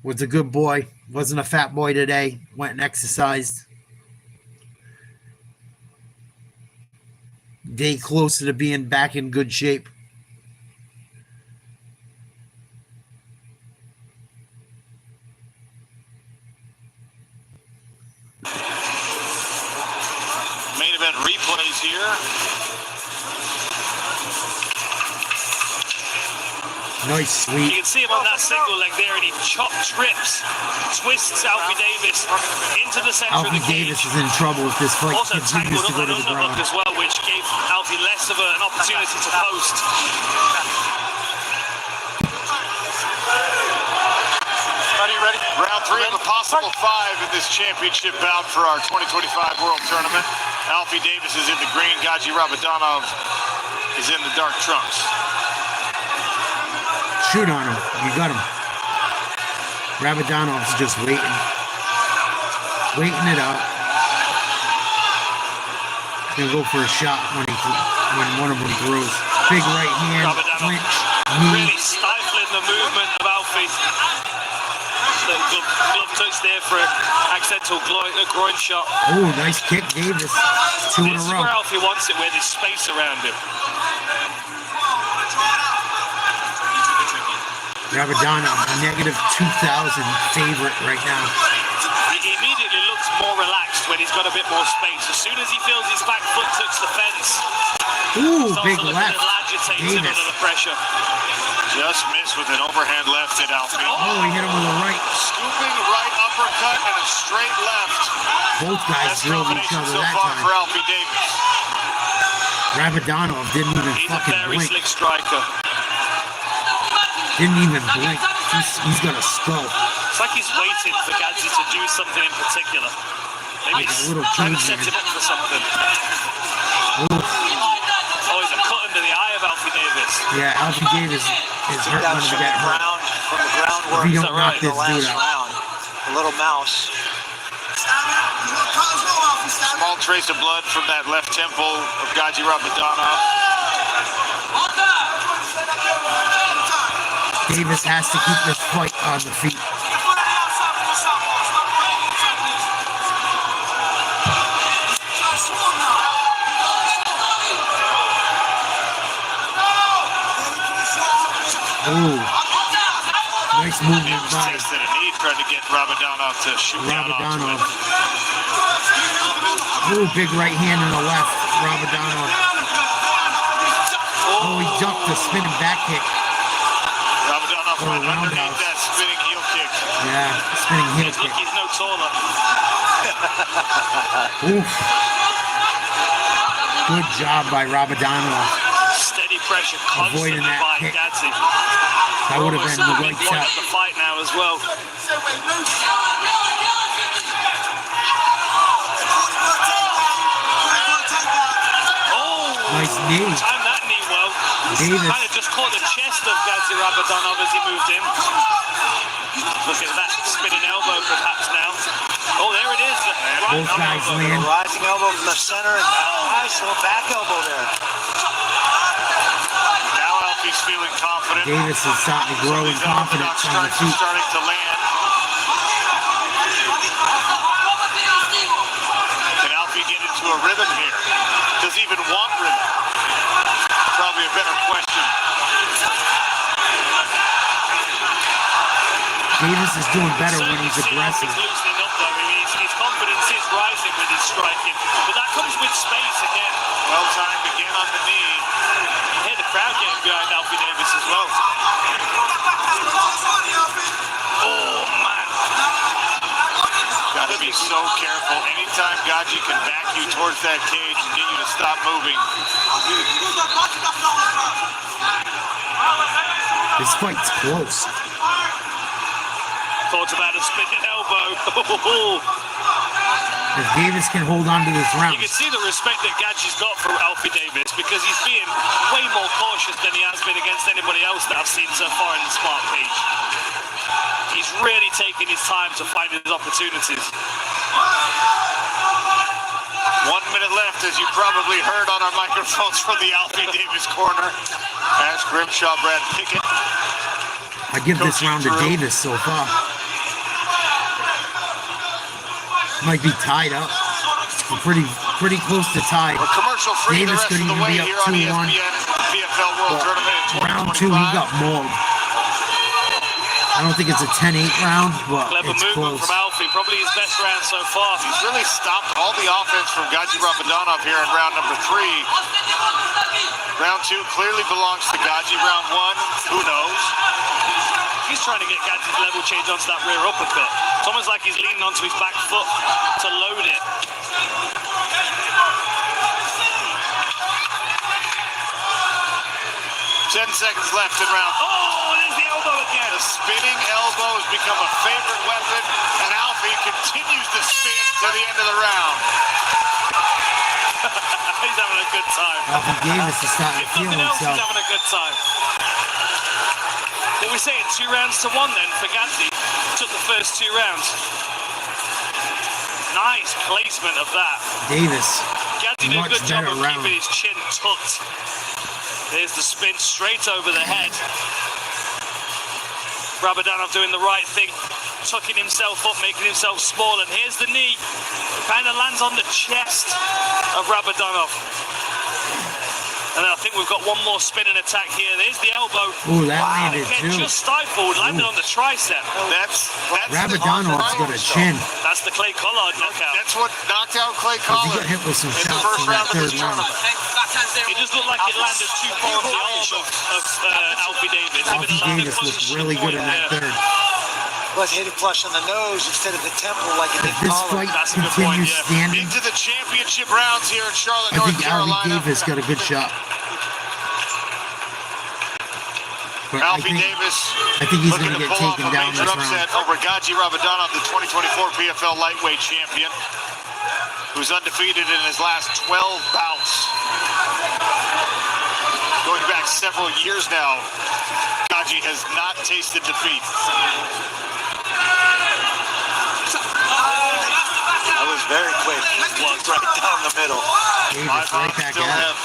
Was a good boy. Wasn't a fat boy today. Went and exercised. Day closer to being back in good shape. Main event replays here. Nice You sweep. can see him on that single leg there, and he trips, twists Alfie Davis into the center of Alfie the cage. Davis is in trouble if this fight Also continues tangled to up go that to the underhook ground. as well, which gave Alfie less of an opportunity to post. Ready? Round 3 of a possible 5 in this championship bout for our 2025 World Tournament. Alfie Davis is in the green. Gadzi Rabadanov is in the dark trunks. Shoot on him. You got him. Rabidanov's just waiting it out. He'll go for a shot when one of them throws. Big right hand, clinch, knee. Really stifling the movement of Alfie. Glove touch there for an accidental groin shot. Oh, nice kick, Davis. 2 in a This is row. where Alfie wants it, where there's space around him. Rabidanov, a negative 2,000 favorite right now. He immediately looks more relaxed when he's got a bit more space. As soon as he feels his back foot touch the fence, ooh, big starts to look left. a little agitated under the pressure. Just missed with an overhand left at Alfie. Oh, he hit him with a right. Scooping right uppercut and a straight left. Both guys drilled each other so that far time. for Alfie Davis. Rabidanov didn't even He's a fucking very blink. slick striker. Didn't even blink. He's got a skull. It's like he's waiting for Gadzi to do something in particular. Maybe he's a little trying to change set there. him up for something. Oh, he's a cut under the eye of Alfie Davis. Yeah, Alfie Davis is hurt when he got hurt. From the groundwork If you don't knock in this the dude last out. round. A little mouse. Small trace of blood from that left temple of Gaji Rabidanov. Davis has to keep this fight on the feet. Ooh. Nice movement by Tested a knee, trying to get Rabidanov to shoot down onto Rabidanov. it. Ooh, big right hand in the left. Rabidanov. Oh, he ducked the spinning back kick. Rabidanov Or a went underneath roundhouse. that spinning heel kick. Yeah, spinning heel Look, kick. he's no taller. Oof. Good job by Rabidanov. Steady pressure Avoiding constantly that by kick. Gadzi. That would have been the Big lights one out. at the fight now as well. Oh, Nice knee. timed that knee well. Davis. Kind of just caught the chest of Gadzi Rabidanov as he moved in. Look at that spinning elbow perhaps now. Oh, there it is. Right Both guys elbow. land. Rising elbow from the center. And nice little back elbow there. Now Alfie's feeling confident. Davis is starting to grow in confidence on the Strikes are feet. starting to land. Can Alfie get into a rhythm here? Does he even want rhythm? Probably a better question. Davis is doing better when he's aggressive. He's loosening up though. I mean, his confidence is rising with his striking, but that comes with space again. Well timed again on the knee. You hear the crowd getting behind Alfie Davis as well. Oh man! Got to be so careful. Anytime Gaji can back you towards that cage and get you to stop moving. This fight's close. Thought about a spinning elbow. If Davis can hold on to this round. You can see the respect that Gadji's got for Alfie Davis because he's being way more cautious than he has been against anybody else that I've seen so far in the Smart page. He's really taking his time to find his opportunities. 1 minute left, as you probably heard on our microphones from the Alfie Davis corner. Ask Grimshaw, Brad Pickett. I give this round to Davis so far. Might be tied up. Pretty close to tied. We're commercial free the Davis rest could of the even way be up here on 2-1. ESPN PFL World Tournament in Round 2, 2025. he got mauled. I don't think it's a 10-8 round, but Clever it's movement close. from Alfie, probably his best round so far. He's really stopped all the offense from Gaji Rabidanov here in round number 3. Round 2 clearly belongs to Gaji. Round 1, who knows? He's trying to get Gadji's level change onto that rear uppercut. It's almost like he's leaning onto his back foot to load it. 10 seconds left in round. Oh, there's the elbow again. The spinning elbow has become a favorite weapon, and Alfie continues to spin to the end of the round. He's having a good time. Alfie Davis is starting to If feel nothing else, himself. he's having a good time. What we saying, 2 rounds to 1 then for Gadzi? took the first 2 rounds. Nice placement of that. Davis. Gadzi did a good job of round. keeping his chin tucked. There's the spin straight over the head. Rabadanov doing the right thing, tucking himself up, making himself small, and here's the knee. Kind of lands on the chest of Rabadanov. And I think we've got one more spinning attack here. There's the elbow. Ooh, that landed again, too. just stifled, landed on the tricep. That's Rabadanov's got a chin. That's the Clay Collard knockout. That's what knocked out Clay He Collard got hit with some in the shots first in that round of this third round. tournament. It just looked like it landed too far on the arm of Alfie Davis. Alfie Davis was really good in that third. Plus hit it flush on the nose instead of the temple like it did This Collard. fight continues standing. Into the championship rounds here in Charlotte, I North think Alfie Carolina. Davis got a good shot. But Alfie Davis I think he's looking going to to get pull off taken a down major this round. upset over Gadji Rabadanov, the 2024 PFL lightweight champion, who's undefeated in his last 12 bouts. Going back several years now, Gadji has not tasted defeat. That was very quick. Walked right down the middle. My thoughts still have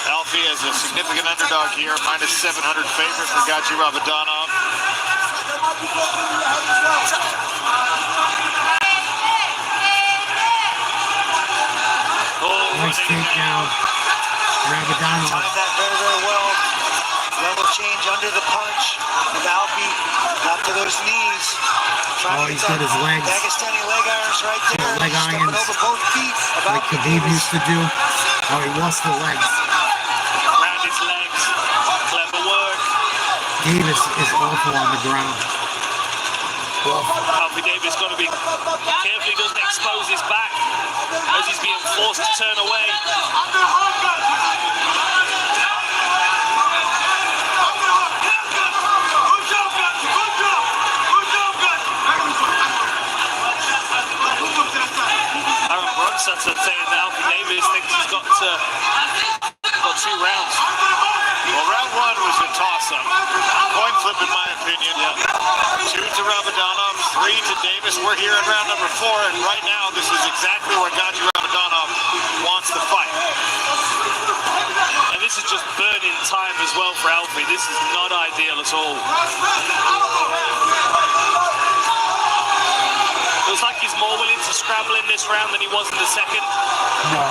Alfie as a significant underdog here, minus 700 favorite for Gadji Rabadanov. Nice takedown. Rabadanov. Timed that very, very well. Level change under the punch. With Alfie got to those knees. Oh, he's got his legs. Dagestani leg irons right there. Leg Stepping irons. over both feet. Like Khabib used to do. Oh, he lost the legs. Around his legs. Clever work. Davis is awful on the ground. Alfie Davis got to be careful he doesn't expose his back as he's being forced to turn away. Aaron Brunson saying that Alfie Davis thinks he's got 2 rounds. Well, round 1 was a toss-up. Coin flip, in my opinion. 2 to Rabadanov, 3 to Davis. We're here in round number 4, and right now this is exactly where Gadji Rabadanov wants to fight. And this is just burning time as well for Alfie. This is not ideal at all. Looks like he's more willing to scramble in this round than he was in the second. No.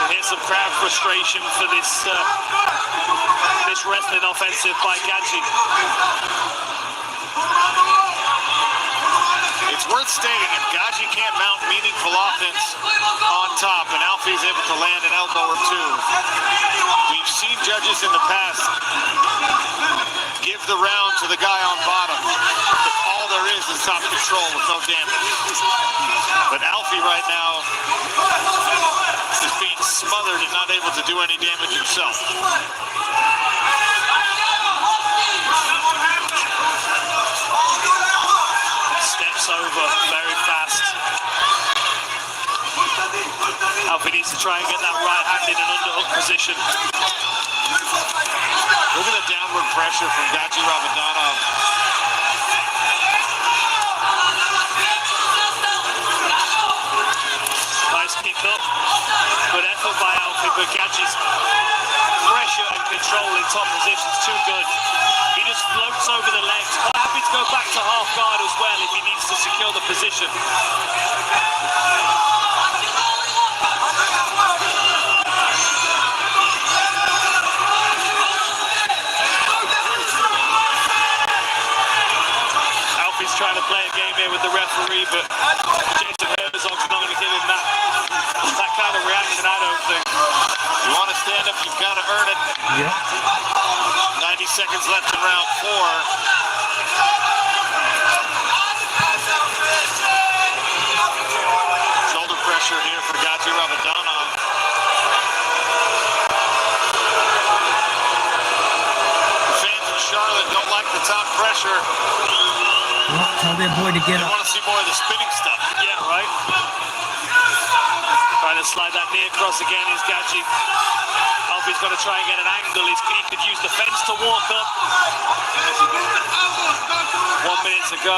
Here's some crowd frustration for this this wrestling offensive by Gadji. It's worth stating, if Gadji can't mount meaningful offense on top and Alfie's able to land an elbow or 2, we've seen judges in the past give the round to the guy on bottom. But all there is top control with no damage. But Alfie right now is being smothered and not able to do any damage himself. Steps over very fast. Alfie needs to try and get that right hand in an underhook position. Look at the downward pressure from Gadji Rabadanov. Nice kick up. Good effort by Alfie, but Gadji's pressure and control in top positions too good. He just floats over the legs. Quite happy to go back to half guard as well if he needs to secure the position. Alfie's trying to play a game here with the referee, but Jason Herzog's not going to give him that kind of reaction, I don't think. You want to stand up, you've got to earn it. Yep. 90 seconds left in round 4. Shoulder pressure here for Gadji Rabadanov. The fans in Charlotte don't like the top pressure. Well, tell their boy to get They up. want to see more of the spinning stuff. Yeah, right. Trying to slide that knee across again is Gadji. Alfie's got to try and get an angle. He could use the fence to walk up. 1 minute to go.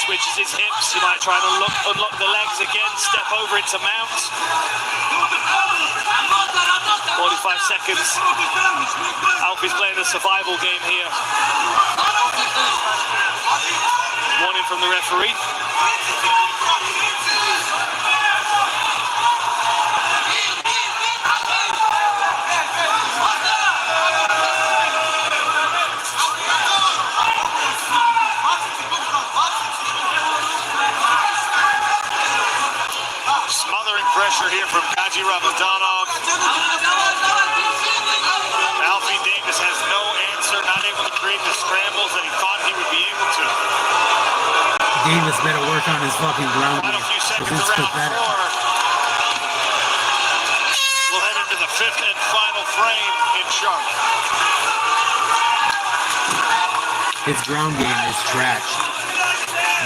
Switches his hips. He might try and unlock the legs again. Step over into mount. 45 seconds. Alfie's playing a survival game here. Warning from the referee. Smothering pressure here from Gadji Ramadanov. Alfie Davis has no answer, not able to create the scrambles that he thought he would be able to. Davis better work on his fucking ground game. It's pathetic. We'll head into the fifth and final frame in Charlotte. His ground game is trash.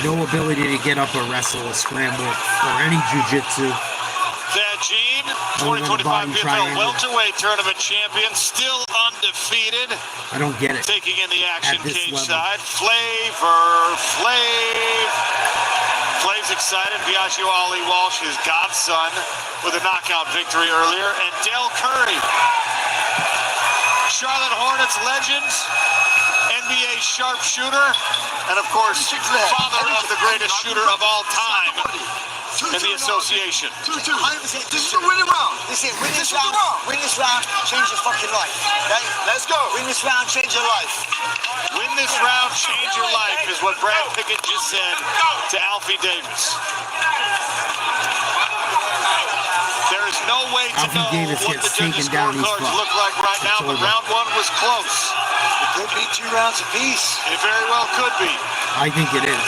No ability to get up or wrestle or scramble or any jiu-jitsu. Thad Jean, 2025 PFL welterweight tournament champion, still undefeated. I don't get it. Taking in the action cage level. side. Flav's excited. Biagio Ali Walsh, his godson, with a knockout victory earlier. And Del Curry, Charlotte Hornets legend, NBA sharpshooter, and of course, father of the greatest shooter of all time in the association. This is a winning round. This is it. Win this round. Win this round. Change your fucking life. Okay? Let's go. Win this round. Change your life. Win this round. Change your life is what Brad Pickett just said to Alfie Davis. There is no way to know what the judges' scorecards look like right now, but round one was close. It could be 2 rounds apiece. It very well could be. I think it is.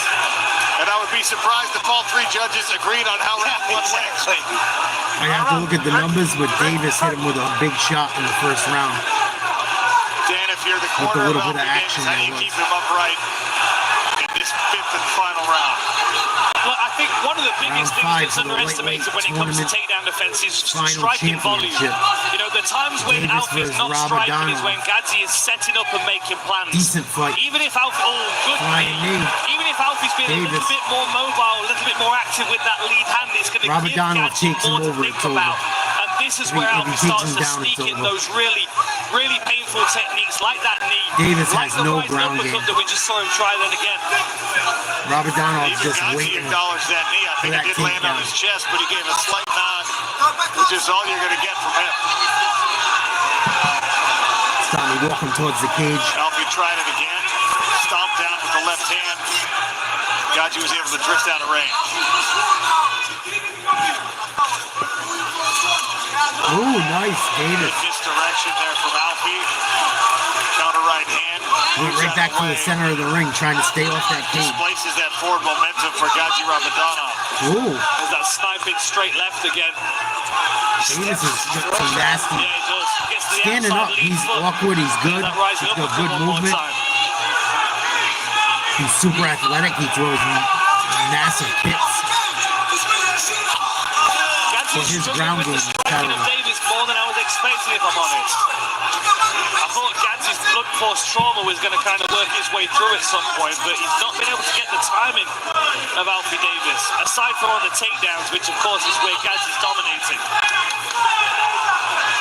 And I would be surprised if all 3 judges agreed on how round one went. I have to look at the numbers, but Davis hit him with a big shot in the first round. Dan, if you're the With a corner little of bit of Alfie action Davis, how do you there keep him upright in this fifth and final round? Well, I think one of the biggest things that's underestimated when it comes to takedown defense is striking volume. You know, the times when Alfie's not striking is when Gadji is setting up and making plans. Decent fight. Even if Alfie's been a little bit more mobile, a little bit more active with that lead hand, it's going to give Gadji more to think about. And this is where Alfie starts to sneak in those really painful techniques like that knee. Davis has no ground game. That we just saw him try then again. Rabadonov's just waiting. Acknowledged that knee. I think it did land on his chest, but he gave a slight nod, which is all you're going to get from him. Tommy walking towards the cage. Alfie tried it again. Stomped down with the left hand. Gadji was able to drift out of range. Oh, nice, Davis. Misdirection there from Alfie. Counter right hand. Went right back to the center of the ring, trying to stay off that cage. Displaces that forward momentum for Gadji Ramadanov. Ooh. There's that sniping straight left again. Davis is some nasty. Yeah, he does. Standing up, he's awkward, he's good. He's got good movement. He's super athletic. He throws massive kicks. So his ground game is terrible. Davis more than I was expecting, if I'm honest. I thought Gadji's blunt force trauma was going to kind of work its way through at some point, but he's not been able to get the timing of Alfie Davis, aside from on the takedowns, which of course is where Gadji's dominating.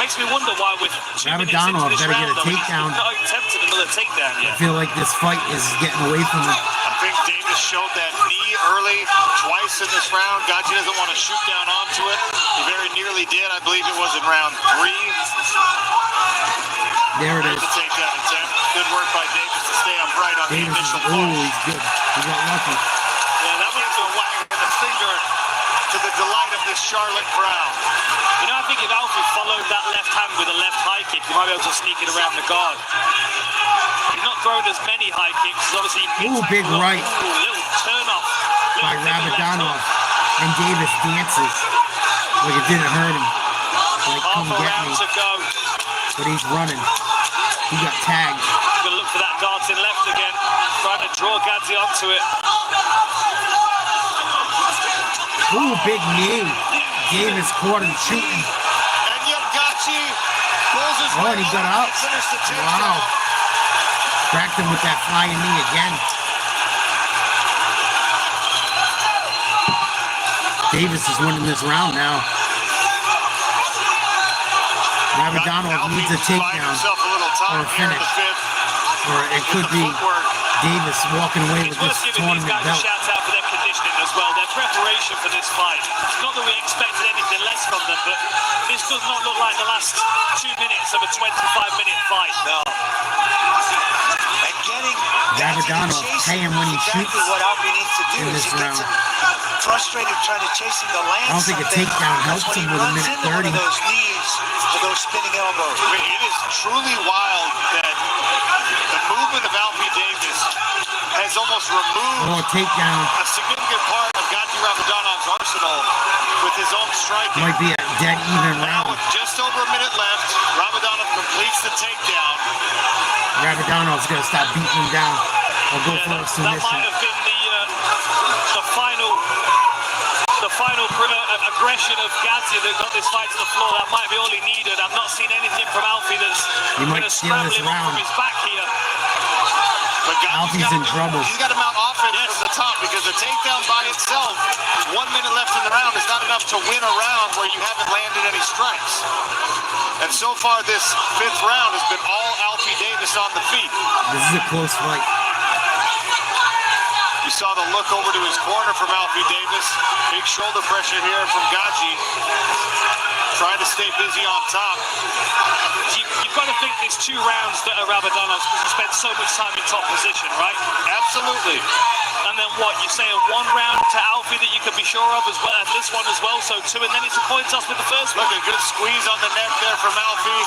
Makes me wonder why with 2 minutes into this round, though, he's not attempted another takedown yet. I feel like this fight is getting away from him. I think Davis showed that knee early twice in this round. Gadji doesn't want to shoot down onto it. He very nearly did. I believe it was in round 3. There it is. The takedown attempt. Good work by Davis to stay upright on the initial push. Oh, he's good. He got lucky. Yeah, that was a whack with the finger to the delight of this Charlotte crowd. You know, I think if Alfie followed that left hand with a left high kick, he might be able to sneak it around the guard. He's not thrown as many high kicks. Obviously, ooh, big right. Little turn off by Rabadanov. And Davis dances like it didn't hurt him. Like, come get me. But he's running. He got tagged. Going to look for that darting left again, trying to draw Gadzi onto it. Ooh, big knee. Davis caught him shooting. And yet Gachi pulls his Oh, and he got out. Wow. Cracked him with that flying knee again. Davis is winning this round now. Ramadano needs a takedown or a finish. Or it could be Davis walking away with this tournament belt. Shout out for their conditioning as well, their preparation for this fight. Not that we expected anything less from them, but this does not look like the last 2 minutes of a 25-minute fight. No. And getting Ramadano pay him when he shoots what Alfie needs to do in this round. Frustrated trying to chase him to land. I don't think a takedown helps him with a minute 30. Those knees or those spinning elbows. I mean, it is truly wild that the movement of Alfie Davis has almost removed a significant part of Gadzi Ramadanov's arsenal with his own striking. Might be a dead even Now round. with just over a minute left, Ramadanov completes the takedown. Ramadano's going to stop beating him down. I'll go for a That submission. might have been the final aggression of Gadzi that got this fight to the floor. That might be all he needed. I've not seen anything from Alfie that's going to scramble him up from his back here. But Alfie's in trouble. He's got to mount offense from the top because the takedown by itself, 1 minute left in the round, is not enough to win a round where you haven't landed any strikes. And so far, this 5th round has been all Alfie Davis on the feet. This is a close fight. You saw the look over to his corner from Alfie Davis. Big shoulder pressure here from Gadzi. Trying to stay busy on top. You've got to think there's 2 rounds that are Rabadanov's because he spent so much time in top position, right? Absolutely. And then what? You're saying 1 round to Alfie that you can be sure of as well, and this one as well, so 2, and then it's a coin toss with the first one. Look, a good squeeze on the neck there from Alfie.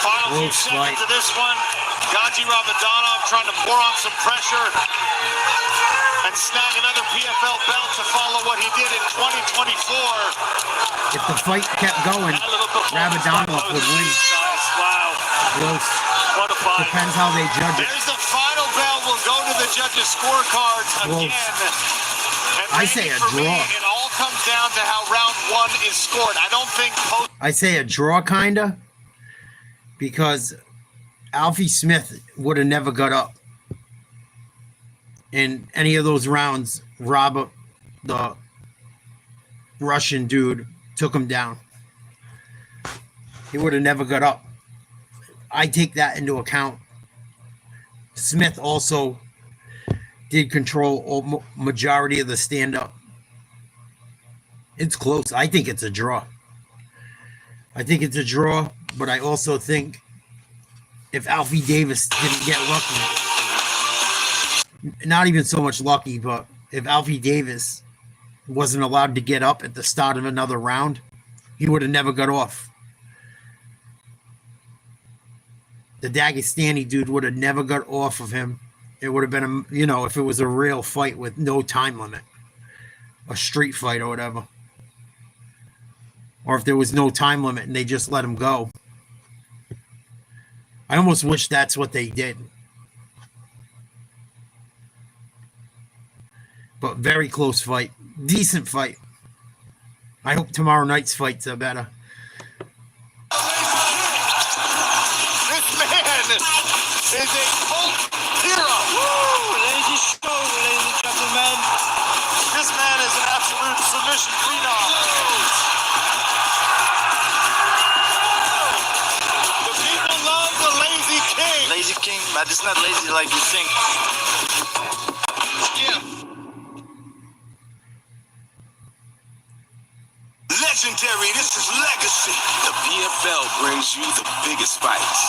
Final few seconds of this one. Gadzi Ramadanov trying to pour on some pressure and snag another PFL belt to follow what he did in 2024. If the fight kept going, Ramadano would win. Wow. Close. What a fight. Depends how they judge it. There's the final bell. Will go to the judges' scorecards again. I say a draw. It all comes down to how round 1 is scored. I don't think I say a draw, kinda, because Alfie Smith would have never got up in any of those rounds. Robert, the Russian dude, took him down. He would have never got up. I take that into account. Smith also did control majority of the stand-up. It's close. I think it's a draw. I think it's a draw, but I also think if Alfie Davis didn't get lucky, not even so much lucky, but if Alfie Davis wasn't allowed to get up at the start of another round, he would have never got off. The Dagestani dude would have never got off of him. It would have been, if it was a real fight with no time limit, a street fight or whatever. Or if there was no time limit and they just let him go. I almost wish that's what they did. But very close fight. Decent fight. I hope tomorrow night's fights are better. this man is a cult hero. Woo! Lazy show, ladies and gentlemen. This man is an absolute submission phenom. The people love the Lazy King. Lazy King, but it's not lazy like you think. Legendary, this is legacy. The PFL brings you the biggest fights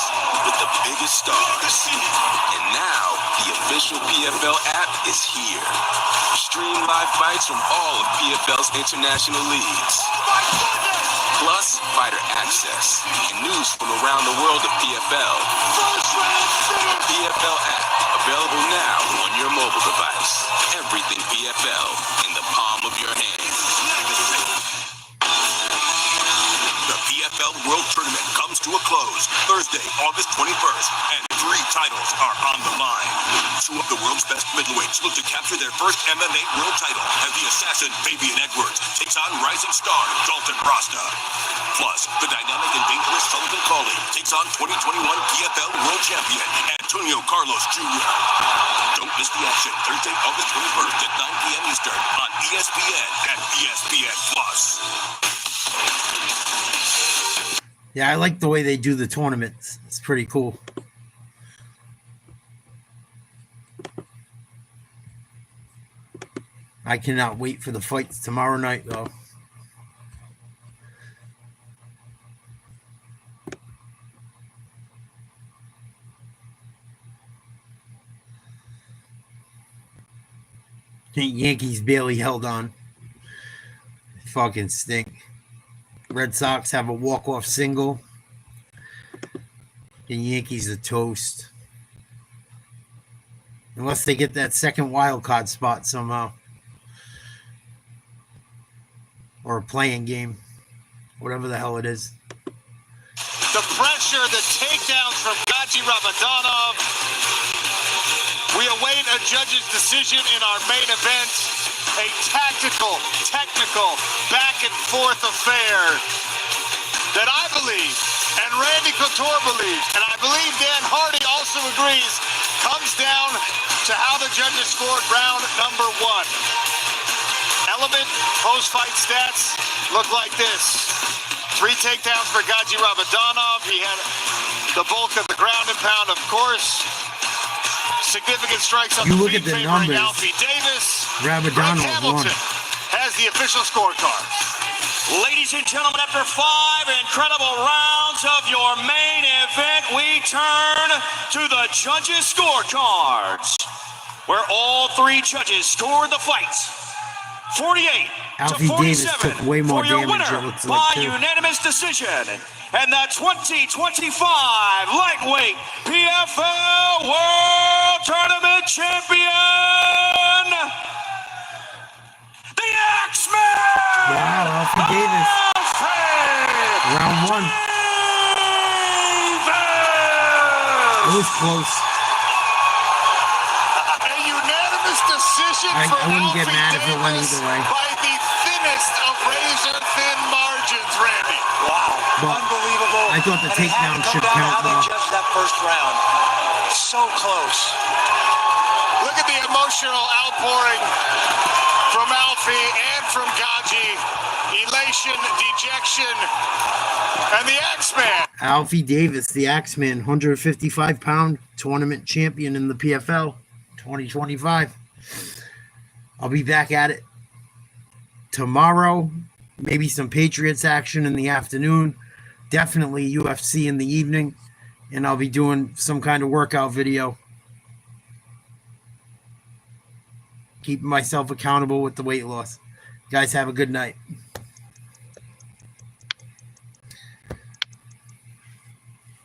with the biggest stars. And now, the official PFL app is here. Stream live fights from all of PFL's international leagues. Plus, fighter access and news from around the world of PFL. PFL app, available now on your mobile device. Everything PFL in the palm of your hand. The PFL World Tournament comes to a close, Thursday, August 21st, and 3 titles are on the line. 2 of the world's best middleweights look to capture their first MMA world title as the assassin Fabian Edwards takes on rising star Dalton Rasta. Plus, the dynamic and dangerous Sullivan Cauley takes on 2021 PFL world champion Antonio Carlos Jr. Don't miss the action Thursday, August 21st at 9 p.m. Eastern on ESPN and ESPN+. Yeah, I like the way they do the tournaments. It's pretty cool. I cannot wait for the fights tomorrow night, though. Yankees barely held on. They fucking stink. Red Sox have a walk-off single. The Yankees are toast. Unless they get that second wild card spot somehow. Or a playing game. Whatever the hell it is. The pressure, the takedowns from Gaji Ramadanov. We await a judge's decision in our main event. A tactical, technical, back and forth affair that I believe, and Randy Couture believes, and I believe Dan Hardy also agrees, comes down to how the judges scored round number 1. Element post-fight stats look like this. 3 takedowns for Gaji Ramadanov. He had the bulk of the ground and pound, of course. Significant strikes on you the look feet at the favoring numbers. Alfie Davis. Ramadanov won. Has the official scorecard. Ladies and gentlemen, after 5 incredible rounds of your main event, we turn to the judges' scorecards, where all 3 judges scored the fights. 48 Alfie to 47 Davis took way more for your damage, winner it looks by like, too. unanimous decision. And the 2025 lightweight PFL World Tournament champion, the Axeman! Wow, Alfie Davis. Round 1. It was close. A unanimous decision I for wouldn't get Alfie mad if it went Davis either way. by the thinnest of razor-thin margins, Randy. Wow. But unbelievable. I thought the And it had takedown to come should down to count how they more. judged that first round. So close. Look at the emotional outpouring from Alfie and from Gaji. Elation, dejection, and the Axeman. Alfie Davis, the Axeman, 155-pound tournament champion in the PFL 2025. I'll be back at it tomorrow. Maybe some Patriots action in the afternoon. Definitely UFC in the evening. And I'll be doing some kind of workout video. Keeping myself accountable with the weight loss. Guys, have a good night.